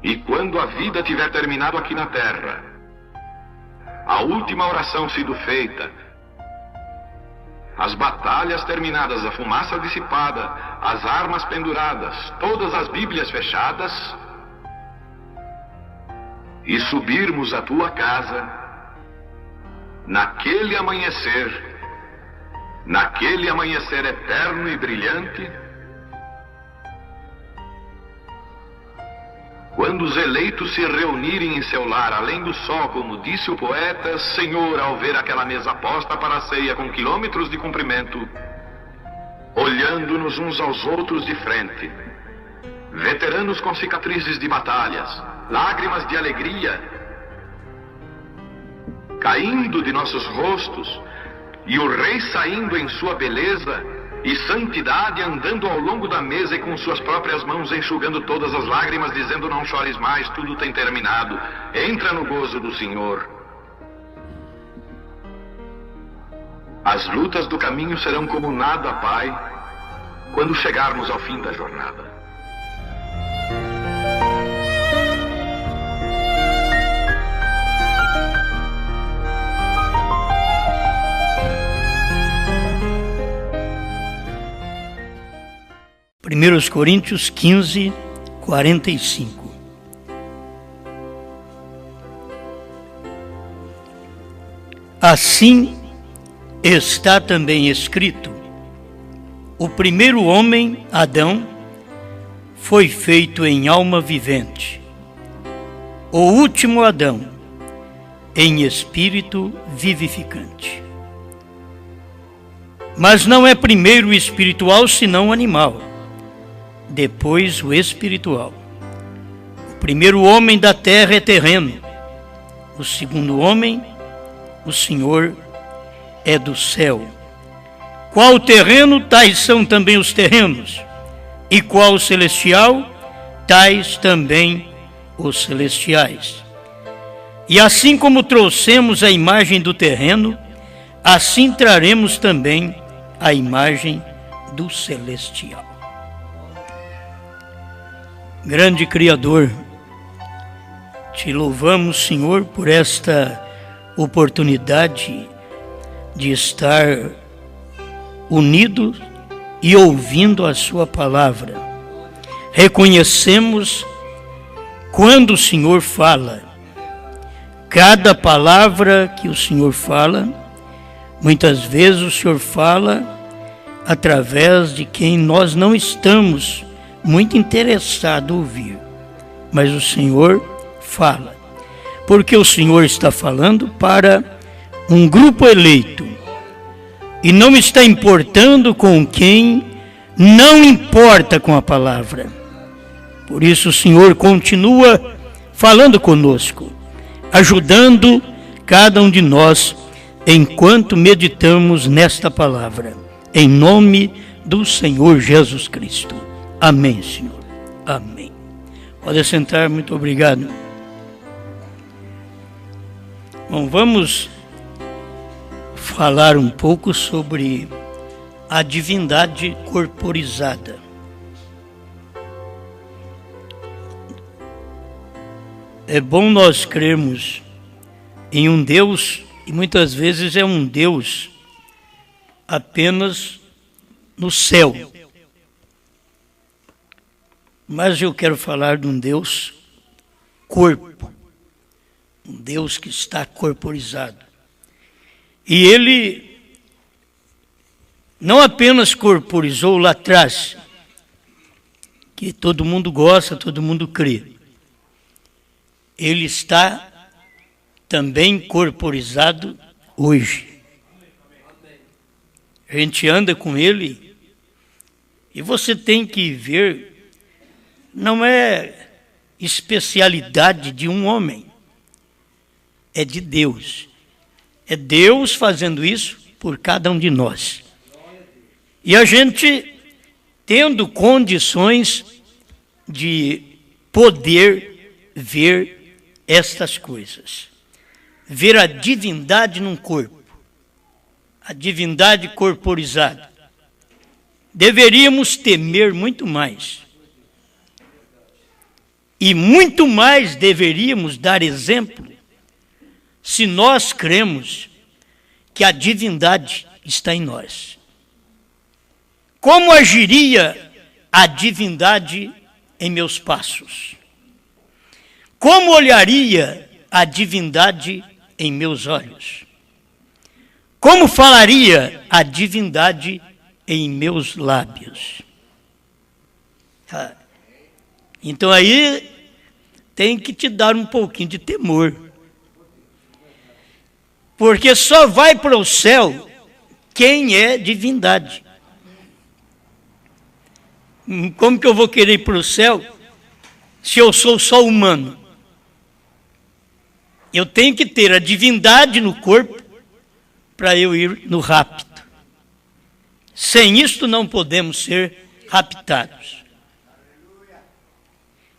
E quando a vida tiver terminado aqui na terra, a última oração sido feita, as batalhas terminadas, a fumaça dissipada, as armas penduradas, todas as Bíblias fechadas, e subirmos à tua casa, naquele amanhecer eterno e brilhante, quando os eleitos se reunirem em seu lar, além do sol, como disse o poeta, Senhor, ao ver aquela mesa posta para a ceia com quilômetros de comprimento, olhando-nos uns aos outros de frente, veteranos com cicatrizes de batalhas, lágrimas de alegria caindo de nossos rostos, e o rei saindo em sua beleza e santidade, andando ao longo da mesa e com suas próprias mãos enxugando todas as lágrimas, dizendo: não chores mais, tudo tem terminado, entra no gozo do Senhor. As lutas do caminho serão como nada, Pai, quando chegarmos ao fim da jornada. Primeiros Coríntios 15, 45. Assim está também escrito: o primeiro homem, Adão, foi feito em alma vivente. O último Adão, em espírito vivificante. Mas não é primeiro o espiritual, senão o animal, depois o espiritual. O primeiro homem da terra é terreno, o segundo homem, o Senhor, é do céu. Qual o terreno, tais são também os terrenos, e qual o celestial, tais também os celestiais. E assim como trouxemos a imagem do terreno, assim traremos também a imagem do celestial. Grande Criador, te louvamos, Senhor, por esta oportunidade de estar unidos e ouvindo a sua palavra. Reconhecemos quando o Senhor fala. Cada palavra que o Senhor fala, muitas vezes o Senhor fala através de quem nós não estamos muito interessados em ouvir. Mas o Senhor fala, porque o Senhor está falando para um grupo eleito e não está importando com quem não importa com a palavra. Por isso o Senhor continua falando conosco, ajudando cada um de nós enquanto meditamos nesta palavra, em nome do Senhor Jesus Cristo. Amém, Senhor. Amém. Pode sentar, muito obrigado. Bom, vamos falar um pouco sobre a divindade corporizada. É bom nós crermos em um Deus, e muitas vezes é um Deus apenas no céu. Mas eu quero falar de um Deus corpo, um Deus que está corporizado. E ele não apenas corporizou lá atrás, que todo mundo gosta, todo mundo crê. Ele está também corporizado hoje. A gente anda com ele e você tem que ver, não é especialidade de um homem, é de Deus. É Deus fazendo isso por cada um de nós. E a gente tendo condições de poder ver estas coisas. Ver a divindade num corpo, a divindade corporizada. Deveríamos temer muito mais. E muito mais deveríamos dar exemplo se nós cremos que a divindade está em nós. Como agiria a divindade em meus passos? Como olharia a divindade em meus olhos? Como falaria a divindade em meus lábios? Então aí tem que te dar um pouquinho de temor. Porque só vai para o céu quem é divindade. Como que eu vou querer ir para o céu se eu sou só humano? Eu tenho que ter a divindade no corpo para eu ir no rapto. Sem isto não podemos ser raptados.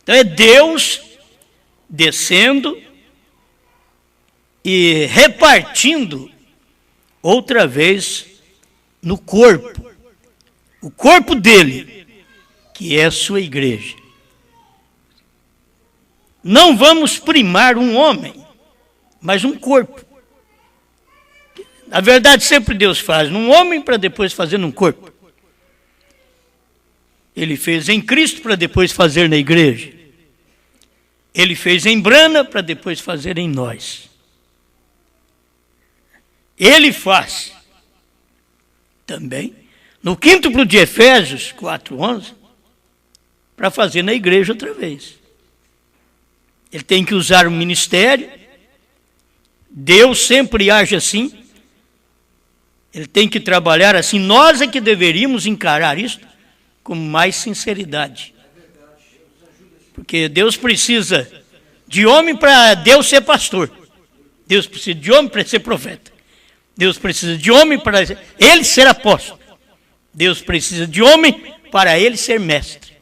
Então é Deus descendo e repartindo outra vez no corpo. O corpo dele, que é a sua igreja. Não vamos primar um homem, mas um corpo. Na verdade, sempre Deus faz num homem para depois fazer num corpo. Ele fez em Cristo para depois fazer na igreja. Ele fez em Brana para depois fazer em nós. Ele faz também no quíntuplo de Efésios 4:11 para fazer na igreja outra vez. Ele tem que usar o ministério. Deus sempre age assim. Ele tem que trabalhar assim. Nós é que deveríamos encarar isso com mais sinceridade. Porque Deus precisa de homem para Deus ser pastor. Deus precisa de homem para ser profeta. Deus precisa de homem para ele ser apóstolo. Deus precisa de homem para ele ser mestre.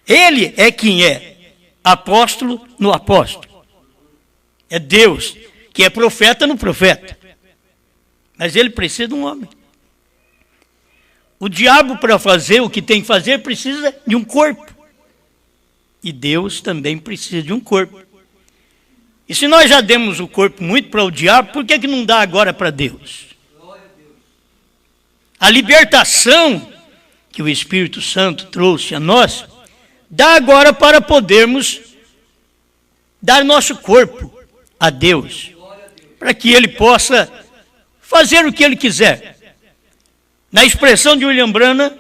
Ele é quem é apóstolo no apóstolo. É Deus que é profeta no profeta. Mas ele precisa de um homem. O diabo, para fazer o que tem que fazer, precisa de um corpo. E Deus também precisa de um corpo. E se nós já demos o corpo muito para o diabo, por que não dá agora para Deus? A libertação que o Espírito Santo trouxe a nós, dá agora para podermos dar nosso corpo a Deus, para que Ele possa fazer o que Ele quiser. Na expressão de William Branham,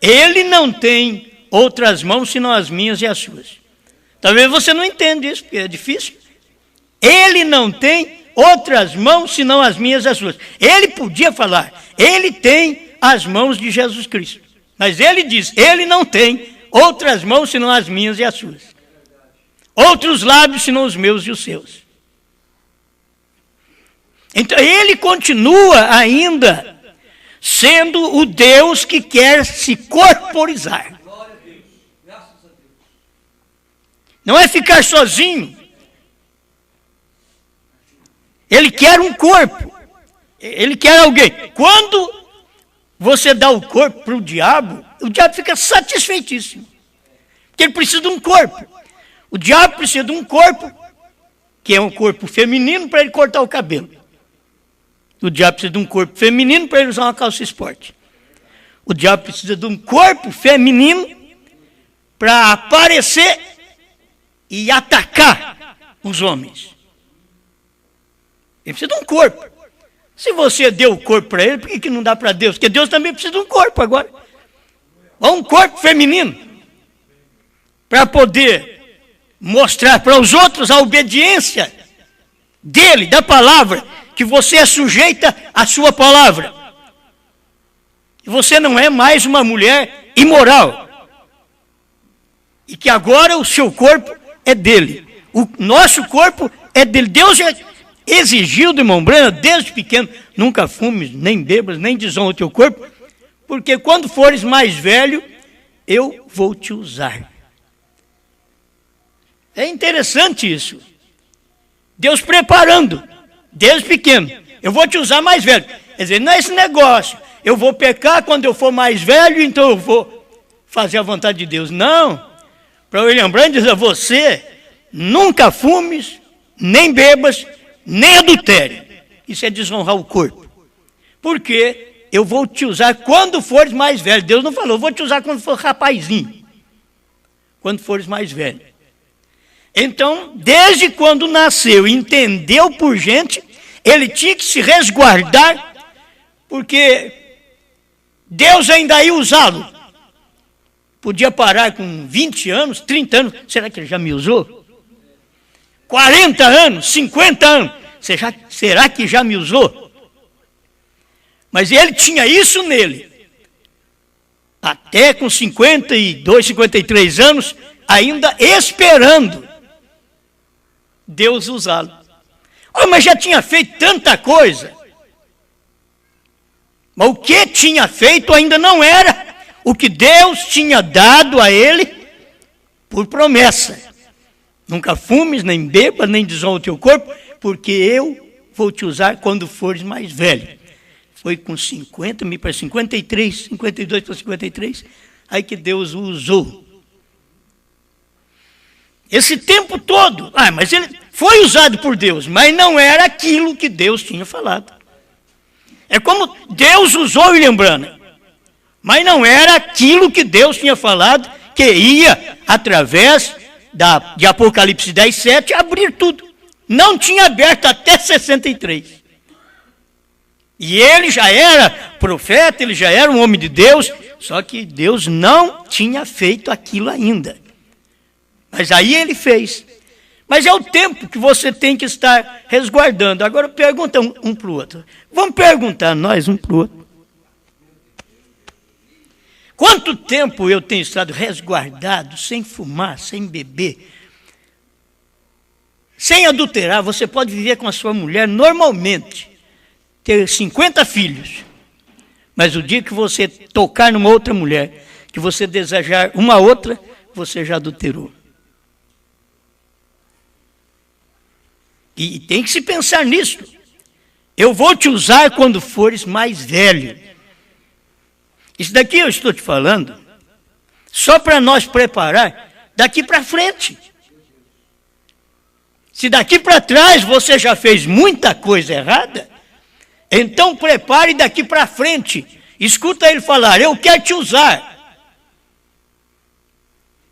Ele não tem outras mãos senão as minhas e as suas. Talvez você não entenda isso, porque é difícil. Ele não tem outras mãos senão as minhas e as suas. Ele podia falar, Ele tem as mãos de Jesus Cristo. Mas Ele diz, Ele não tem outras mãos senão as minhas e as suas. Outros lábios senão os meus e os seus. Então Ele continua ainda sendo o Deus que quer se corporizar. Não é ficar sozinho. Ele quer um corpo. Ele quer alguém. Quando você dá o corpo para o diabo fica satisfeitíssimo. Porque ele precisa de um corpo. O diabo precisa de um corpo, que é um corpo feminino, para ele cortar o cabelo. O diabo precisa de um corpo feminino para ele usar uma calça esporte. O diabo precisa de um corpo feminino para aparecer e atacar os homens. Ele precisa de um corpo. Se você deu o corpo para ele, por que não dá para Deus? Porque Deus também precisa de um corpo agora. Um corpo feminino. Para poder mostrar para os outros a obediência dele, da palavra, que você é sujeita à sua palavra. E você não é mais uma mulher imoral. E que agora o seu corpo é dele. O nosso corpo é dele. Deus já exigiu do irmão Branham, desde pequeno, nunca fumes, nem bebas, nem desonra o teu corpo, porque quando fores mais velho, eu vou te usar. É interessante isso. Deus preparando, desde pequeno. Eu vou te usar mais velho. Quer dizer, não é esse negócio. Eu vou pecar quando eu for mais velho, então eu vou fazer a vontade de Deus. Não. para William Branham dizer a você, nunca fumes, nem bebas, nem adultere. Isso é desonrar o corpo. Porque eu vou te usar quando fores mais velho. Deus não falou, eu vou te usar quando for rapazinho. Quando fores mais velho. Então, desde quando nasceu, entendeu por gente, ele tinha que se resguardar, porque Deus ainda ia usá-lo. Podia parar com 20 anos, 30 anos. Será que ele já me usou? 40 anos, 50 anos. Será que já me usou? Mas ele tinha isso nele. Até com 52, 53 anos, ainda esperando Deus usá-lo. Oh, mas já tinha feito tanta coisa. Mas o que tinha feito ainda não era o que Deus tinha dado a ele por promessa. Nunca fumes, nem bebas, nem desonra o teu corpo, porque eu vou te usar quando fores mais velho. Foi com 50, me para 53, 52 para 53, aí que Deus o usou. Esse tempo todo, mas ele foi usado por Deus, mas não era aquilo que Deus tinha falado. É como Deus usou William Branham, mas não era aquilo que Deus tinha falado, que ia, através de Apocalipse 10, 7, abrir tudo. Não tinha aberto até 63. E ele já era profeta, ele já era um homem de Deus, só que Deus não tinha feito aquilo ainda. Mas aí ele fez. Mas é o tempo que você tem que estar resguardando. Agora pergunta um para o outro. Vamos perguntar nós um para o outro. Quanto tempo eu tenho estado resguardado, sem fumar, sem beber, sem adulterar? Você pode viver com a sua mulher normalmente, ter 50 filhos, mas o dia que você tocar numa outra mulher, que você desejar uma outra, você já adulterou. E tem que se pensar nisso. Eu vou te usar quando fores mais velho. Isso daqui eu estou te falando só para nós preparar daqui para frente. Se daqui para trás você já fez muita coisa errada, então prepare daqui para frente. Escuta ele falar, eu quero te usar.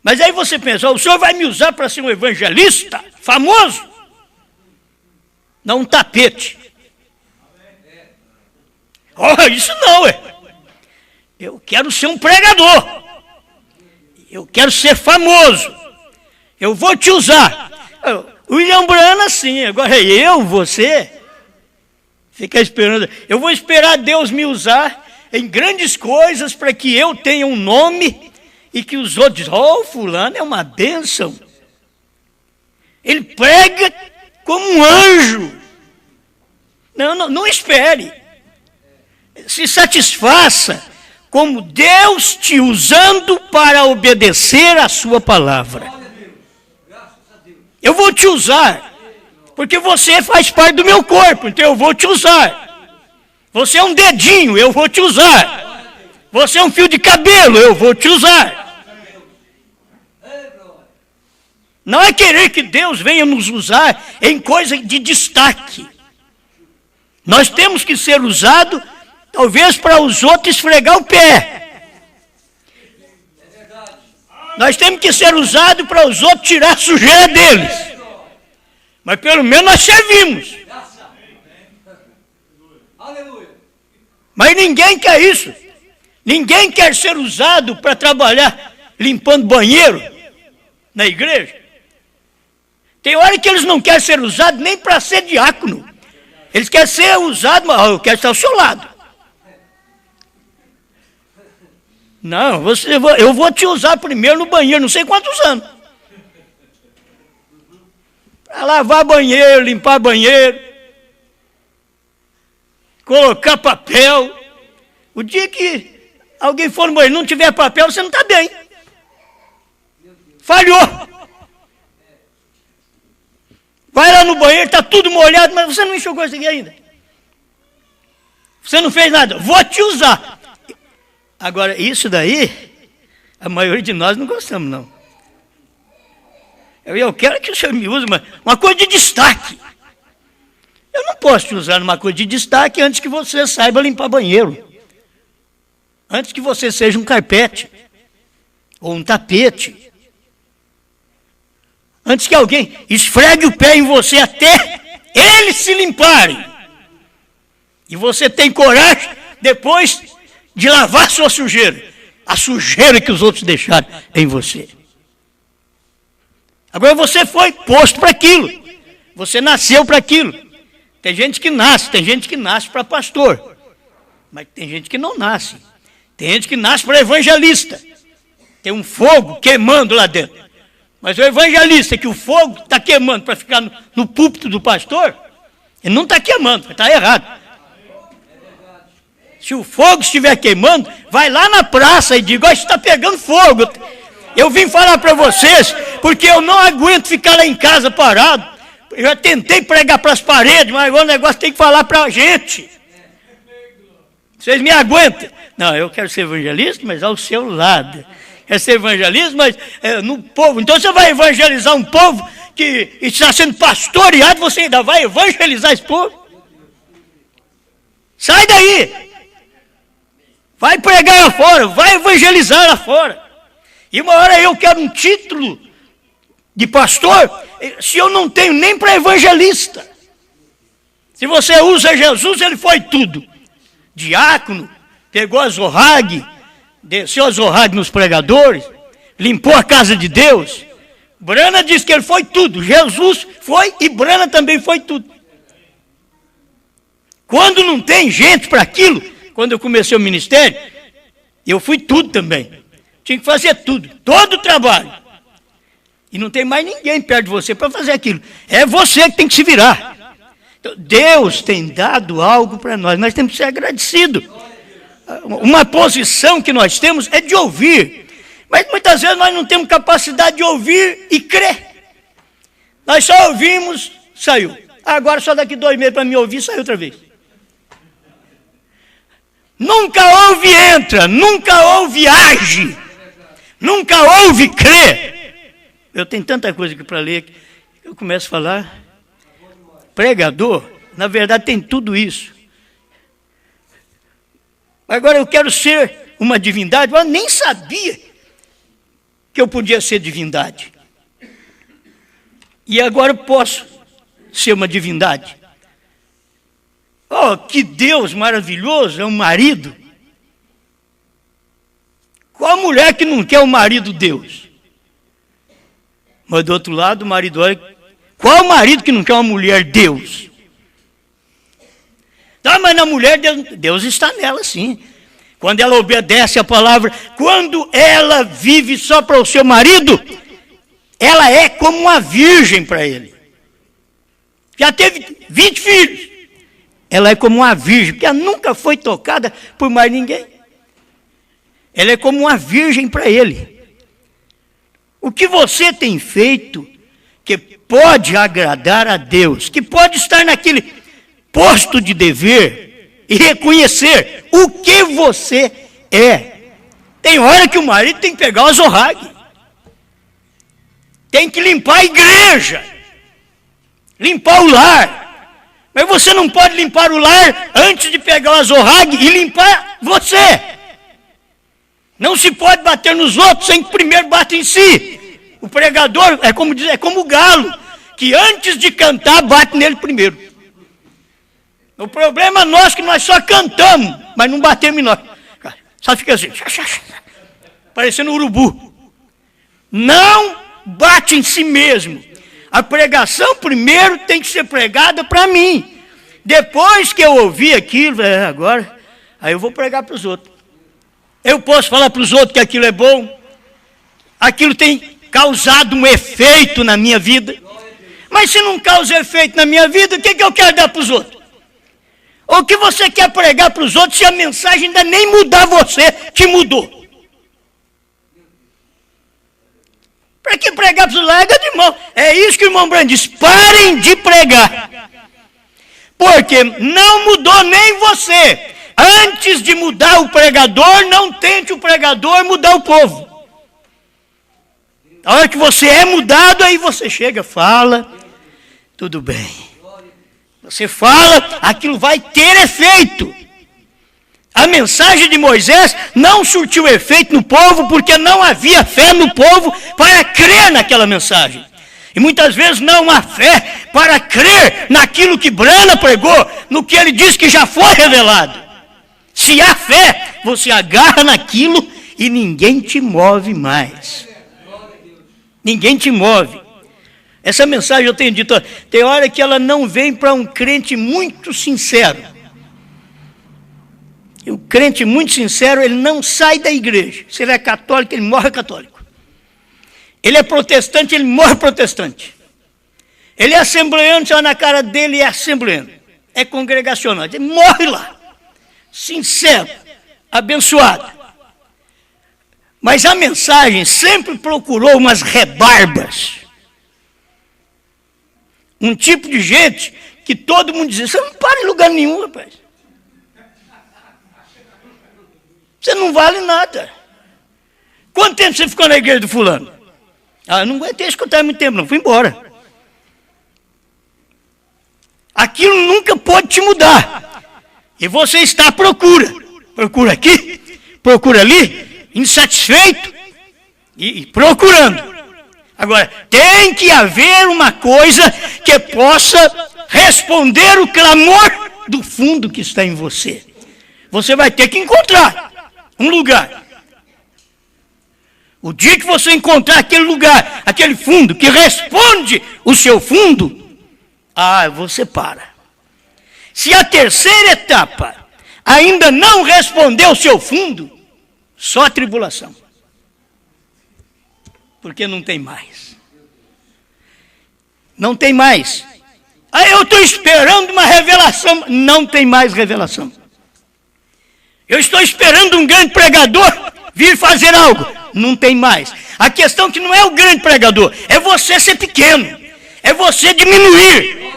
Mas aí você pensa, o senhor vai me usar para ser um evangelista famoso? Não um tapete. Oh, isso não, eu quero ser um pregador. Eu quero ser famoso. Eu vou te usar. William Branham, sim. Agora você, fica esperando. Eu vou esperar Deus me usar em grandes coisas para que eu tenha um nome e que os outros, fulano é uma bênção. Ele prega como um anjo. Não espere. Se satisfaça como Deus te usando para obedecer a sua palavra. Eu vou te usar, porque você faz parte do meu corpo, então eu vou te usar. Você é um dedinho, eu vou te usar. Você é um fio de cabelo, eu vou te usar. Não é querer que Deus venha nos usar em coisa de destaque. Nós temos que ser usados, talvez para os outros esfregar o pé. Nós temos que ser usados para os outros tirar a sujeira deles. Mas pelo menos nós servimos. Mas ninguém quer isso. Ninguém quer ser usado para trabalhar limpando banheiro na igreja. Tem hora que eles não querem ser usados nem para ser diácono. Eles querem ser usados, mas eu quero estar ao seu lado. Não, eu vou te usar primeiro no banheiro, não sei quantos anos. Para lavar banheiro, limpar banheiro, colocar papel. O dia que alguém for no banheiro e não tiver papel, você não está bem. Falhou. Vai lá no banheiro, está tudo molhado, mas você não enxugou isso aqui ainda. Você não fez nada. Vou te usar. Agora, isso daí, a maioria de nós não gostamos, não. Eu quero que o senhor me use uma coisa de destaque. Eu não posso te usar numa coisa de destaque antes que você saiba limpar banheiro. Antes que você seja um carpete. Ou um tapete. Antes que alguém esfregue o pé em você até eles se limparem. E você tem coragem depois de lavar sua sujeira. A sujeira que os outros deixaram em você. Agora você foi posto para aquilo. Você nasceu para aquilo. Tem gente que nasce para pastor. Mas tem gente que não nasce. Tem gente que nasce para evangelista. Tem um fogo queimando lá dentro. Mas o evangelista que o fogo está queimando para ficar no púlpito do pastor, ele não está queimando, está errado. Se o fogo estiver queimando, vai lá na praça e diga, está pegando fogo. Eu vim falar para vocês, porque eu não aguento ficar lá em casa parado. Eu já tentei pregar para as paredes, mas agora o negócio tem que falar para a gente. Vocês me aguentam? Não, eu quero ser evangelista, mas ao seu lado. Quero ser evangelista, mas no povo. Então você vai evangelizar um povo que está sendo pastoreado, você ainda vai evangelizar esse povo? Sai daí! Vai pregar lá fora, vai evangelizar lá fora. E uma hora eu quero um título de pastor, se eu não tenho nem para evangelista. Se você usa Jesus, ele foi tudo. Diácono, pegou a zorrague, desceu a zorrague nos pregadores, limpou a casa de Deus. Brana diz que ele foi tudo. Jesus foi e Brana também foi tudo. Quando não tem gente para aquilo, quando eu comecei o ministério, eu fui tudo também. Tinha que fazer tudo, todo o trabalho. E não tem mais ninguém perto de você para fazer aquilo. É você que tem que se virar. Então, Deus tem dado algo para nós temos que ser agradecidos. Uma posição que nós temos é de ouvir. Mas muitas vezes nós não temos capacidade de ouvir e crer. Nós só ouvimos, saiu. Agora só daqui 2 meses para me ouvir, saiu outra vez. Nunca ouve entra, nunca ouve age, nunca ouve crê. Eu tenho tanta coisa aqui para ler que eu começo a falar. Pregador, na verdade tem tudo isso. Agora eu quero ser uma divindade, eu nem sabia que eu podia ser divindade. E agora eu posso ser uma divindade. Oh, que Deus maravilhoso, é um marido. Qual mulher que não quer um marido Deus? Mas do outro lado, o marido olha, qual marido que não quer uma mulher Deus? Tá, mas na mulher, Deus está nela sim. Quando ela obedece a palavra, quando ela vive só para o seu marido, ela é como uma virgem para ele. Já teve 20 filhos. Ela é como uma virgem, porque ela nunca foi tocada por mais ninguém. Ela é como uma virgem para ele. O que você tem feito que pode agradar a Deus, que pode estar naquele posto de dever e reconhecer o que você é. Tem hora que o marido tem que pegar o azorrague, tem que limpar a igreja, limpar o lar. Mas você não pode limpar o lar antes de pegar o azorrague e limpar você. Não se pode bater nos outros sem que primeiro bata em si. O pregador é como o galo, que antes de cantar bate nele primeiro. O problema nosso é que nós só cantamos, mas não batemos em nós. Só fica assim, parecendo um urubu. Não bate em si mesmo. A pregação primeiro tem que ser pregada para mim. Depois que eu ouvir aquilo, agora, aí eu vou pregar para os outros. Eu posso falar para os outros que aquilo é bom. Aquilo tem causado um efeito na minha vida. Mas se não causa efeito na minha vida, o que eu quero dar para os outros? Ou o que você quer pregar para os outros se a mensagem ainda nem mudar você, que mudou? Para que pregar para os outros? Larga de mão. É isso que o irmão Brando diz. Parem de pregar. Porque não mudou nem você. Antes de mudar o pregador, não tente o pregador mudar o povo. A hora que você é mudado, aí você chega, fala, tudo bem. Você fala, aquilo vai ter efeito. A mensagem de Moisés não surtiu efeito no povo, porque não havia fé no povo para crer naquela mensagem. E muitas vezes não há fé para crer naquilo que Brana pregou, no que ele disse que já foi revelado. Se há fé, você agarra naquilo e ninguém te move mais. Ninguém te move. Essa mensagem eu tenho dito, tem hora que ela não vem para um crente muito sincero. E o crente muito sincero, ele não sai da igreja. Se ele é católico, ele morre católico. Ele é protestante, ele morre protestante. Ele é assembleano, você olha na cara dele, é assembleano. É congregacional, ele morre lá. Sincero, abençoado. Mas a mensagem sempre procurou umas rebarbas. Um tipo de gente que todo mundo dizia, você não para em lugar nenhum, rapaz. Você não vale nada. Quanto tempo você ficou na igreja do fulano? Ah, eu não aguentei escutar muito tempo, não. Fui embora. Aquilo nunca pode te mudar. E você está à procura. Procura aqui, procura ali, insatisfeito e procurando. Agora, tem que haver uma coisa que possa responder o clamor do fundo que está em você. Você vai ter que encontrar um lugar. O dia que você encontrar aquele lugar, aquele fundo que responde o seu fundo, você para. Se a terceira etapa ainda não respondeu o seu fundo, só tribulação. Porque não tem mais. Não tem mais. Eu estou esperando uma revelação. Não tem mais revelação. Eu estou esperando um grande pregador vir fazer algo. Não tem mais. A questão que não é o grande pregador, é você ser pequeno, é você diminuir,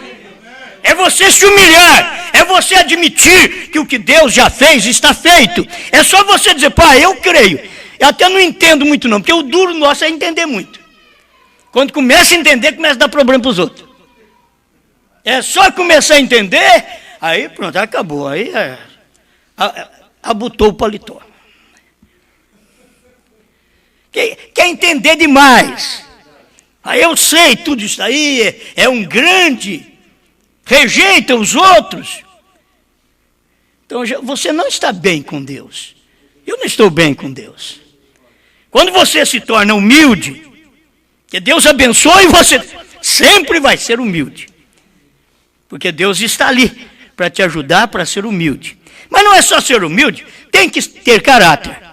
é você se humilhar, é você admitir que o que Deus já fez está feito. É só você dizer, pai, eu creio. Eu até não entendo muito não, porque o duro nosso é entender muito. Quando começa a entender, começa a dar problema para os outros. É só começar a entender, aí pronto, acabou. Aí abutou o paletó. Quer entender demais. Aí eu sei tudo isso aí, é um grande, rejeita os outros. Então você não está bem com Deus. Eu não estou bem com Deus. Quando você se torna humilde, que Deus abençoe, você sempre vai ser humilde. Porque Deus está ali para te ajudar para ser humilde. Mas não é só ser humilde, tem que ter caráter.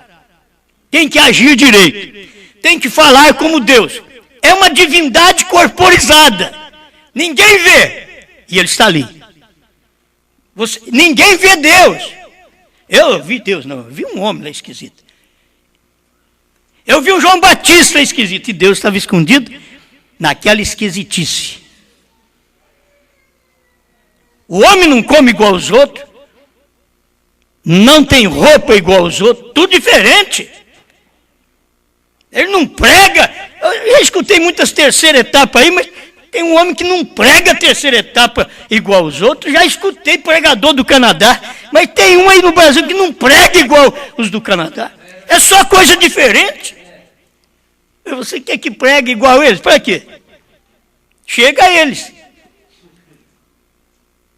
Tem que agir direito. Tem que falar como Deus. É uma divindade corporizada. Ninguém vê. E Ele está ali. Ninguém vê Deus. Eu vi Deus, não. Eu vi um homem lá esquisito. Eu vi o João Batista esquisito. E Deus estava escondido naquela esquisitice. O homem não come igual aos outros. Não tem roupa igual aos outros. Tudo diferente. Ele não prega. Eu escutei muitas terceiras etapas aí, mas tem um homem que não prega a terceira etapa igual aos outros. Já escutei pregador do Canadá, mas tem um aí no Brasil que não prega igual os do Canadá. É só coisa diferente. Você quer que pregue igual eles? Para quê? Chega a eles.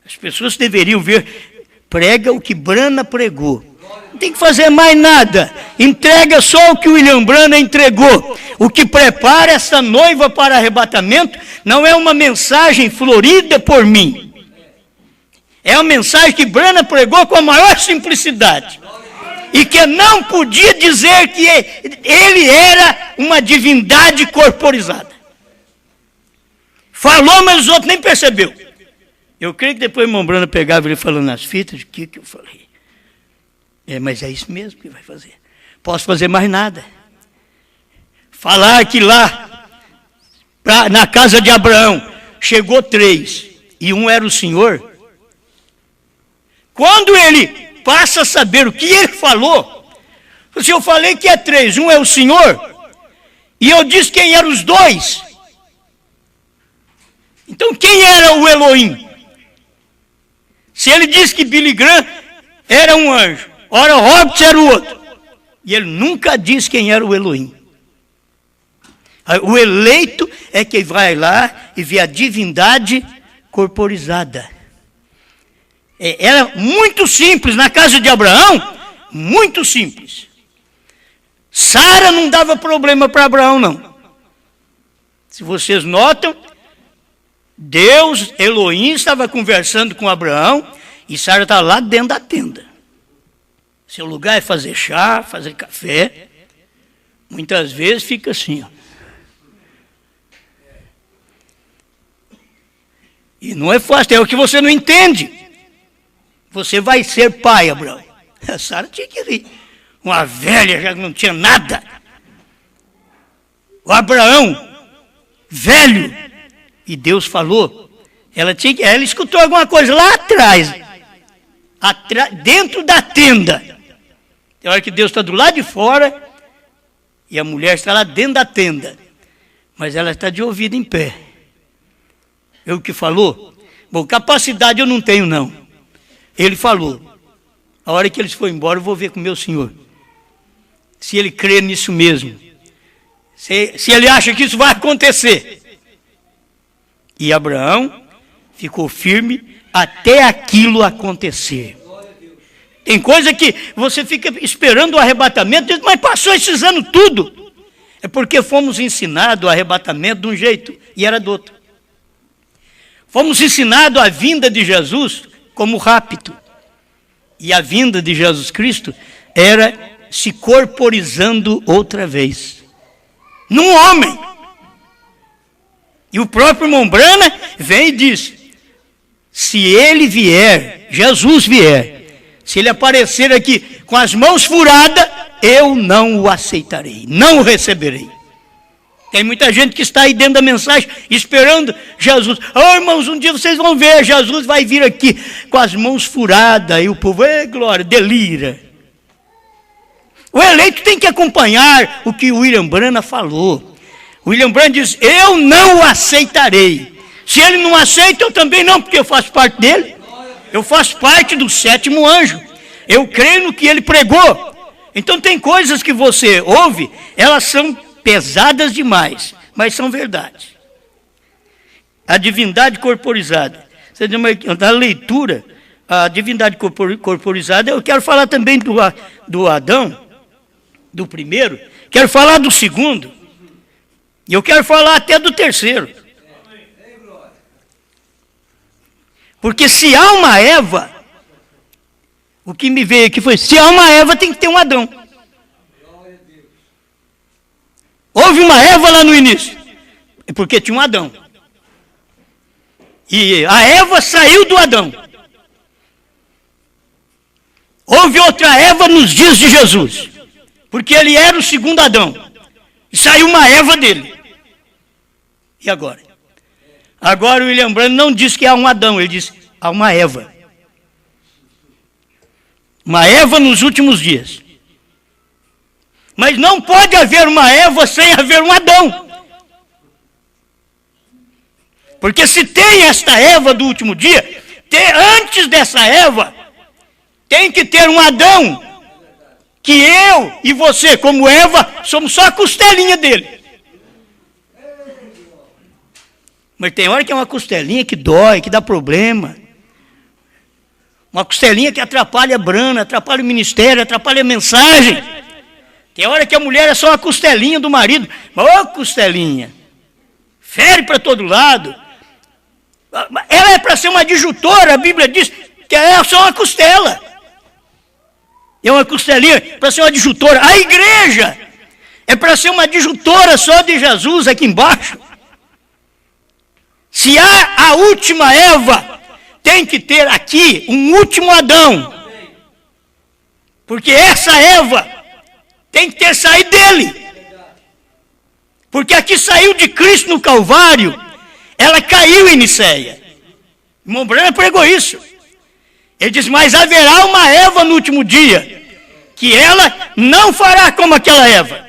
As pessoas deveriam ver, prega o que Brana pregou. Não tem que fazer mais nada. Entrega só o que o William Brana entregou. O que prepara essa noiva para arrebatamento não é uma mensagem florida por mim. É uma mensagem que Brana pregou com a maior simplicidade. E que não podia dizer que ele era uma divindade corporizada. Falou, mas os outros nem percebeu. Eu creio que depois o irmão Brana pegava ele falando nas fitas, o que eu falei? Mas é isso mesmo que vai fazer. Posso fazer mais nada. Falar que lá, na casa de Abraão, chegou 3, e um era o Senhor. Quando ele passa a saber o que ele falou, se eu falei que é 3, um é o Senhor, E eu disse quem eram os dois. Então quem era o Elohim? Se ele disse que Billy Graham era um anjo, ora Roberts era o outro. E ele nunca disse quem era o Elohim. O eleito é quem vai lá e vê a divindade corporizada. Era muito simples, na casa de Abraão, muito simples. Sara não dava problema para Abraão, não. Se vocês notam, Deus, Elohim, estava conversando com Abraão e Sara estava lá dentro da tenda. Seu lugar é fazer chá, fazer café. Muitas vezes fica assim, ó. E não é fácil, é o que você não entende. Você vai ser pai, Abraão. A Sara tinha que rir. Uma velha já não tinha nada. O Abraão, velho, e Deus falou, ela escutou alguma coisa lá atrás, dentro da tenda. Tem hora que Deus está do lado de fora e a mulher está lá dentro da tenda, mas ela está de ouvido em pé. Eu que falou? Bom, capacidade eu não tenho, não. Ele falou. A hora que eles foram embora, eu vou ver com o meu senhor. Se ele crê nisso mesmo. Se ele acha que isso vai acontecer. E Abraão ficou firme até aquilo acontecer. Tem coisa que você fica esperando o arrebatamento, mas passou esses anos tudo. É porque fomos ensinados o arrebatamento de um jeito e era do outro. Fomos ensinados a vinda de Jesus como rapto. E a vinda de Jesus Cristo era se corporizando outra vez. Num homem. E o próprio Mombrana vem e diz, se ele vier, Jesus vier, se ele aparecer aqui com as mãos furadas, eu não o aceitarei, não o receberei. Tem muita gente que está aí dentro da mensagem esperando Jesus. Oh, irmãos, um dia vocês vão ver, Jesus vai vir aqui com as mãos furadas. E o povo, glória, delira. O eleito tem que acompanhar o que o William Branham falou. O William Branham diz, eu não o aceitarei. Se ele não aceita, eu também não, porque eu faço parte dele. Eu faço parte do 7º anjo. Eu creio no que ele pregou. Então tem coisas que você ouve, elas são pesadas demais, mas são verdade. A divindade corporizada. Na leitura, a divindade corporizada, eu quero falar também do Adão, do primeiro, quero falar do segundo, e eu quero falar até do terceiro. Porque se há uma Eva, o que me veio aqui foi, se há uma Eva, tem que ter um Adão. Houve uma Eva lá no início, porque tinha um Adão. E a Eva saiu do Adão. Houve outra Eva nos dias de Jesus, porque ele era o segundo Adão. E saiu uma Eva dele. E agora? Agora o William Branham não diz que há um Adão, ele diz há uma Eva. Uma Eva nos últimos dias. Mas não pode haver uma Eva sem haver um Adão. Porque se tem esta Eva do último dia, antes dessa Eva, tem que ter um Adão. Que eu e você, como Eva, somos só a costelinha dele. Mas tem hora que é uma costelinha que dói, que dá problema. Uma costelinha que atrapalha a brana, atrapalha o ministério, atrapalha a mensagem. Tem hora que a mulher é só uma costelinha do marido. Ô, costelinha, fere para todo lado. Ela é para ser uma adjutora, a Bíblia diz que é só uma costela. É uma costelinha para ser uma adjutora. A igreja é para ser uma adjutora só de Jesus aqui embaixo. Se há a última Eva, tem que ter aqui um último Adão. Porque essa Eva tem que ter saído dele. Porque aqui saiu de Cristo no Calvário, ela caiu em Niceia. O irmão Branham pregou isso. Ele diz, mas haverá uma Eva no último dia, que ela não fará como aquela Eva.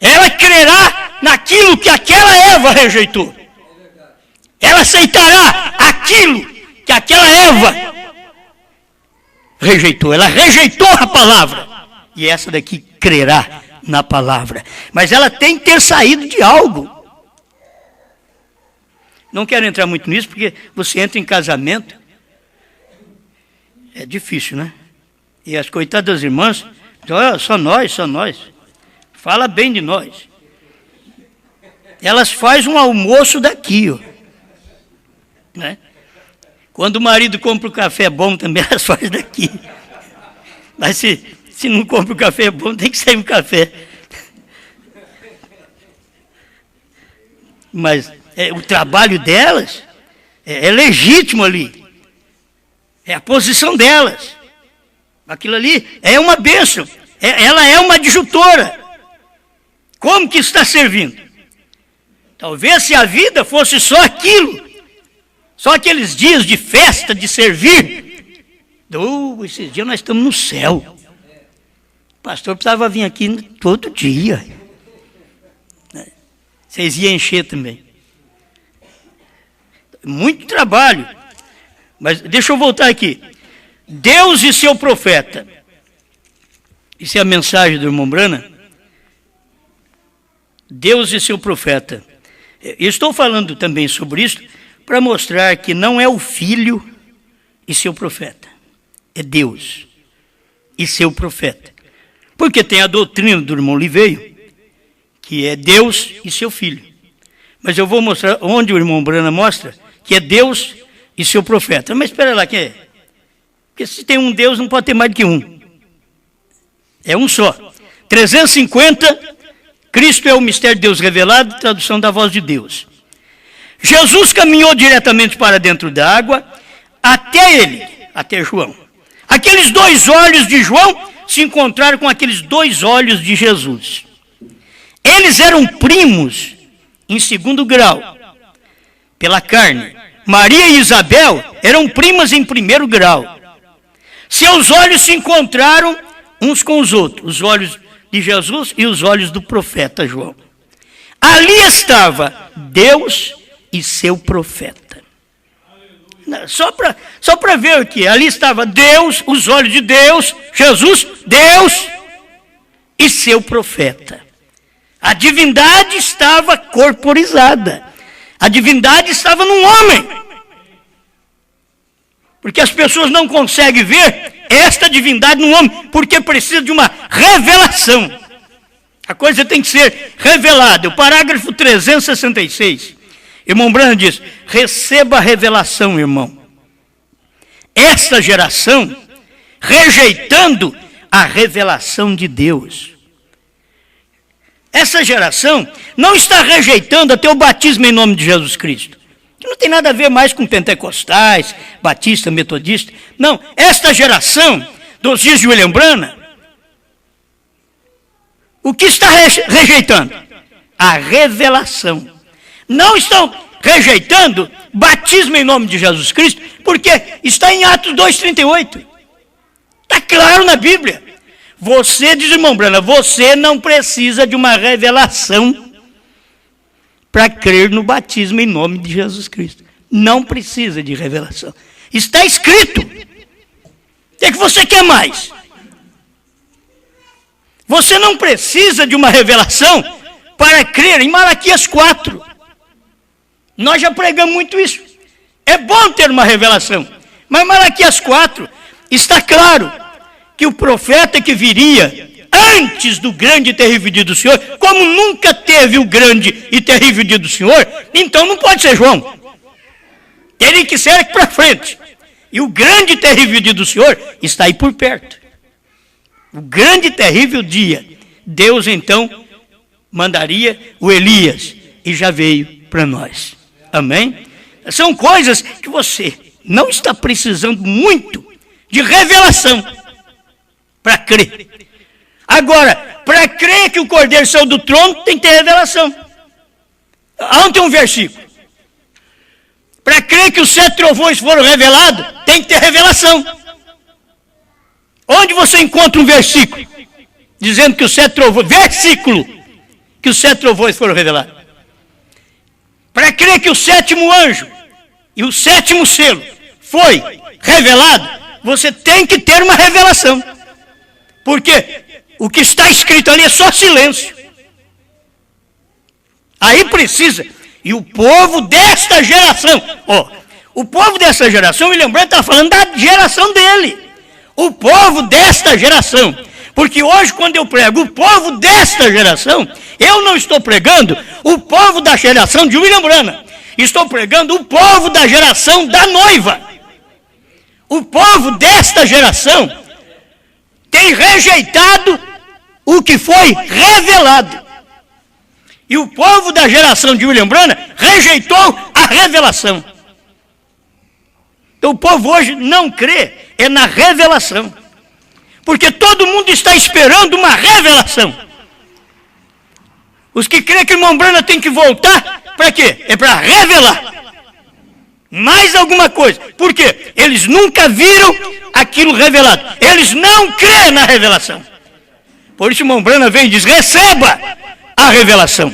ela crerá naquilo que aquela Eva rejeitou. Ela aceitará aquilo que aquela Eva rejeitou. Ela rejeitou a palavra. E essa daqui crerá na palavra. Mas ela tem que ter saído de algo. Não quero entrar muito nisso, porque você entra em casamento. É difícil, né? E as coitadas irmãs, oh, só nós. Fala bem de nós. Elas fazem um almoço daqui, ó. Né? Quando o marido compra o café bom, também elas fazem daqui. Mas se não compra o café bom, tem que sair um café. Mas o trabalho delas é legítimo ali. É a posição delas. Aquilo ali é uma bênção. Ela é uma adjutora. Como que está servindo? Talvez se a vida fosse só aquilo, só aqueles dias de festa, de servir. Esses dias nós estamos no céu. O pastor precisava vir aqui todo dia. Vocês iam encher também. Muito trabalho. Mas deixa eu voltar aqui. Deus e seu profeta. Isso é a mensagem do irmão Brana. Deus e seu profeta. Eu estou falando também sobre isso para mostrar que não é o filho e seu profeta. É Deus e seu profeta. Porque tem a doutrina do irmão Liveio, que é Deus e seu filho. Mas eu vou mostrar onde o irmão Brana mostra que é Deus e seu profeta. Mas espera lá, quem é? Porque se tem um Deus, não pode ter mais do que um. É um só. 350, Cristo é o mistério de Deus revelado, tradução da voz de Deus. Jesus caminhou diretamente para dentro da água, até João. Aqueles dois olhos de João se encontraram com aqueles dois olhos de Jesus. Eles eram primos em segundo grau, pela carne. Maria e Isabel eram primas em primeiro grau. Seus olhos se encontraram uns com os outros, os olhos de Jesus e os olhos do profeta João. Ali estava Deus e seu profeta. Só para ver aqui, ali estava Deus, os olhos de Deus, Jesus, Deus e seu profeta. A divindade estava corporizada. A divindade estava num homem. Porque as pessoas não conseguem ver esta divindade num homem, porque precisa de uma revelação. A coisa tem que ser revelada. O parágrafo 366. Irmão Brana diz, receba a revelação, irmão. Esta geração, rejeitando a revelação de Deus. Essa geração não está rejeitando até o batismo em nome de Jesus Cristo. Que não tem nada a ver mais com pentecostais, batista, metodista. Não, esta geração dos dias de William Brana, o que está rejeitando? A revelação. Não estão rejeitando batismo em nome de Jesus Cristo, porque está em Atos 2,38. Está claro na Bíblia. Você, diz irmão Brana, você não precisa de uma revelação para crer no batismo em nome de Jesus Cristo. Não precisa de revelação. Está escrito. O que você quer mais? Você não precisa de uma revelação para crer em Malaquias 4. Nós já pregamos muito isso. É bom ter uma revelação. Mas Malaquias 4 está claro que o profeta que viria antes do grande e terrível dia do Senhor, como nunca teve o grande e terrível dia do Senhor, então não pode ser João. Teria que ser aqui para frente. E o grande e terrível dia do Senhor está aí por perto. O grande e terrível dia. Deus então mandaria o Elias e já veio para nós. Amém? São coisas que você não está precisando muito de revelação para crer. Agora, para crer que o Cordeiro saiu do trono, tem que ter revelação. Aonde tem um versículo? Para crer que os 7 trovões foram revelados, tem que ter revelação. Onde você encontra um versículo dizendo que os 7 trovões, versículo, que os 7 trovões foram revelados. Para crer que o 7º anjo e o 7º selo foi revelado, você tem que ter uma revelação. Porque o que está escrito ali é só silêncio. Aí precisa. E o povo desta geração, o povo dessa geração, me lembrando, está falando da geração dele. O povo desta geração. Porque hoje, quando eu prego o povo desta geração, eu não estou pregando o povo da geração de William Branham. Estou pregando o povo da geração da noiva. O povo desta geração tem rejeitado o que foi revelado. E o povo da geração de William Branham rejeitou a revelação. Então o povo hoje não crê na revelação. Porque todo mundo está esperando uma revelação. Os que creem que o irmão Branham tem que voltar, para quê? É para revelar. Mais alguma coisa. Por quê? Eles nunca viram aquilo revelado. Eles não creem na revelação. Por isso o irmão Branham vem e diz, receba a revelação.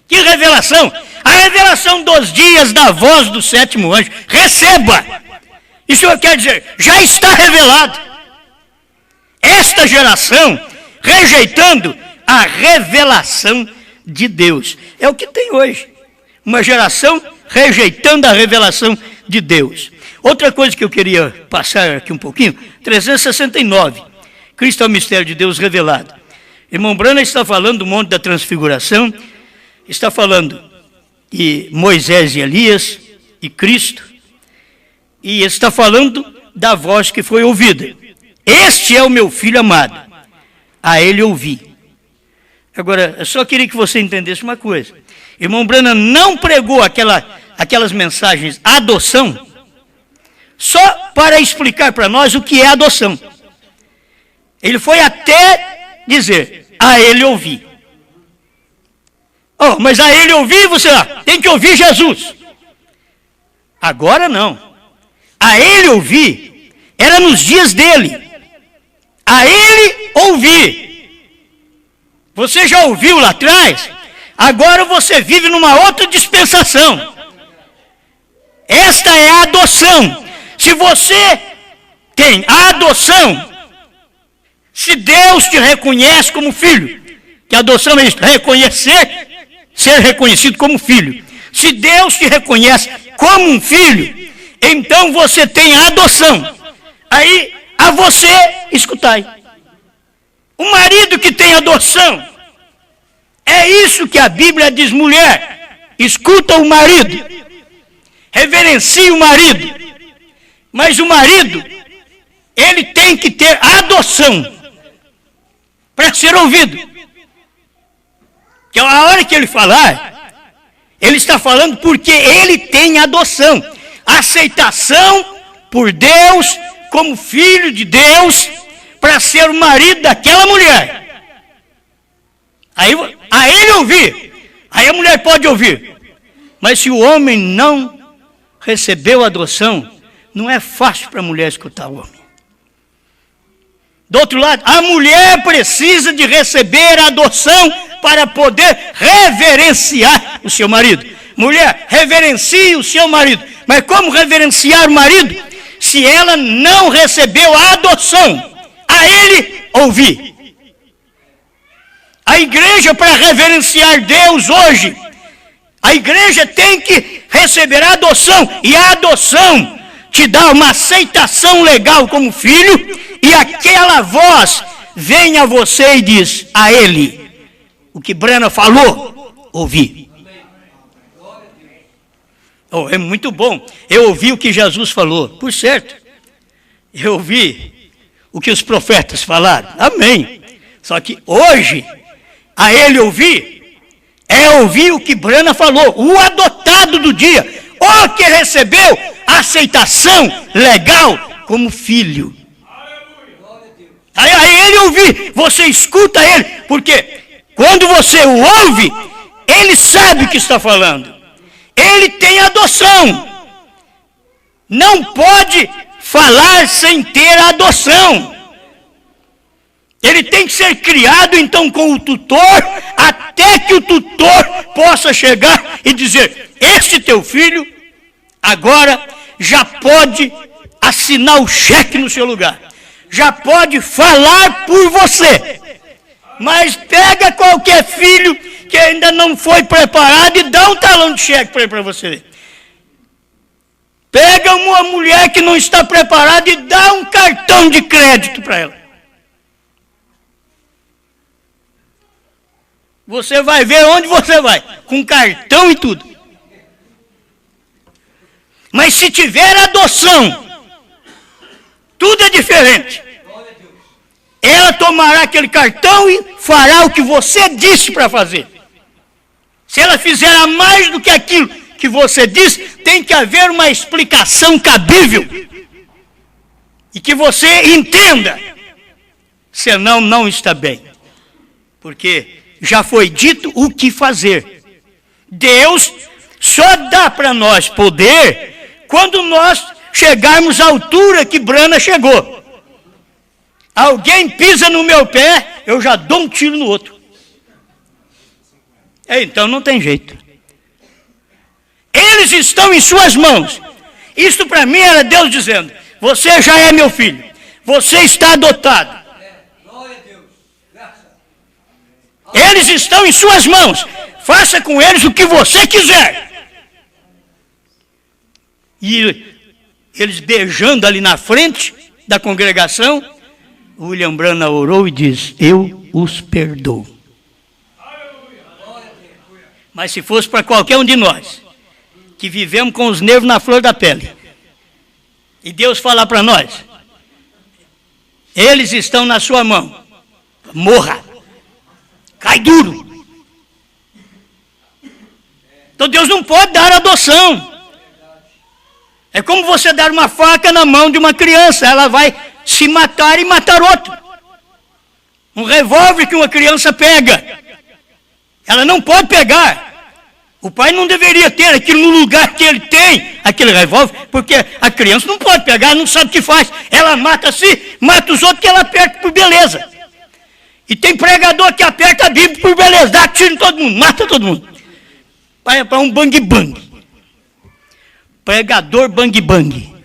Que revelação? A revelação dos dias da voz do 7º anjo. Receba. Isso quer dizer, já está revelado. Esta geração rejeitando a revelação de Deus. É o que tem hoje. Uma geração rejeitando a revelação de Deus. Outra coisa que eu queria passar aqui um pouquinho, 369. Cristo é o mistério de Deus revelado. Irmão Branham está falando do Monte da Transfiguração, está falando de Moisés e Elias e Cristo, e está falando da voz que foi ouvida. Este é o meu filho amado, a ele ouvi. Agora, eu só queria que você entendesse uma coisa. Irmão Branham não pregou aquelas mensagens adoção só para explicar para nós o que é adoção. Ele foi até dizer, a ele ouvi. Mas a ele ouvir, você tem que ouvir Jesus. Agora não. A ele ouvir era nos dias dele. A ele ouvir. Você já ouviu lá atrás? Agora você vive numa outra dispensação. Esta é a adoção. Se você tem a adoção, se Deus te reconhece como filho, que a adoção é isso, reconhecer, ser reconhecido como filho. Se Deus te reconhece como um filho, então você tem a adoção. Aí, a você, escutai. O marido que tem adoção, é isso que a Bíblia diz, mulher, escuta o marido, reverencia o marido, mas o marido, ele tem que ter adoção, para ser ouvido. Que a hora que ele falar, ele está falando porque ele tem adoção, aceitação por Deus, como filho de Deus, para ser o marido daquela mulher. Aí a ele ouvir, aí a mulher pode ouvir. Mas se o homem não recebeu a adoção, não é fácil para a mulher escutar o homem. Do outro lado, a mulher precisa de receber a adoção para poder reverenciar o seu marido. Mulher, reverencie o seu marido. Mas como reverenciar o marido se ela não recebeu a adoção? A ele ouvir. A igreja, para reverenciar Deus hoje, a igreja tem que receber a adoção. E a adoção te dá uma aceitação legal como filho, e aquela voz vem a você e diz a ele, o que Branham falou, ouvi. É muito bom. Eu ouvi o que Jesus falou, por certo. Eu ouvi o que os profetas falaram, amém. Só que hoje, a ele ouvir, é ouvir o que Branham falou, o adotado do dia, o que recebeu a aceitação legal como filho. Aí ele ouvir, você escuta ele, porque quando você o ouve, ele sabe o que está falando. Ele tem adoção. Não pode falar sem ter adoção. Ele tem que ser criado, então, com o tutor, até que o tutor possa chegar e dizer: este teu filho, agora, já pode assinar o cheque no seu lugar. Já pode falar por você. Mas pega qualquer filho que ainda não foi preparado e dá um talão de cheque para ele, para você. Pega uma mulher que não está preparada e dá um cartão de crédito para ela. Você vai ver onde você vai, com cartão e tudo. Mas se tiver adoção, tudo é diferente. Ela tomará aquele cartão e fará o que você disse para fazer. Se ela fizer a mais do que aquilo que você disse, tem que haver uma explicação cabível. E que você entenda. Senão, não está bem. Porque já foi dito o que fazer. Deus só dá para nós poder quando nós chegarmos à altura que Brana chegou. Alguém pisa no meu pé, eu já dou um tiro no outro. Então não tem jeito. Eles estão em suas mãos. Isto para mim era Deus dizendo: você já é meu filho, você está adotado. Eles estão em suas mãos. Faça com eles o que você quiser. E eles beijando ali na frente da congregação, William Branham orou e diz: eu os perdoo. Mas se fosse para qualquer um de nós, que vivemos com os nervos na flor da pele, e Deus falar para nós: eles estão na sua mão, morra, cai duro. Então Deus não pode dar adoção. É como você dar uma faca na mão de uma criança, ela vai se matar e matar outro. Um revólver que uma criança pega, ela não pode pegar. O pai não deveria ter aquilo no lugar que ele tem, aquele revólver, porque a criança não pode pegar, não sabe o que faz. Ela mata a si, mata os outros que ela aperta por beleza. E tem pregador que aperta a Bíblia por beleza, dá tiro em todo mundo, mata todo mundo. Para um bang-bang. Pregador bang-bang.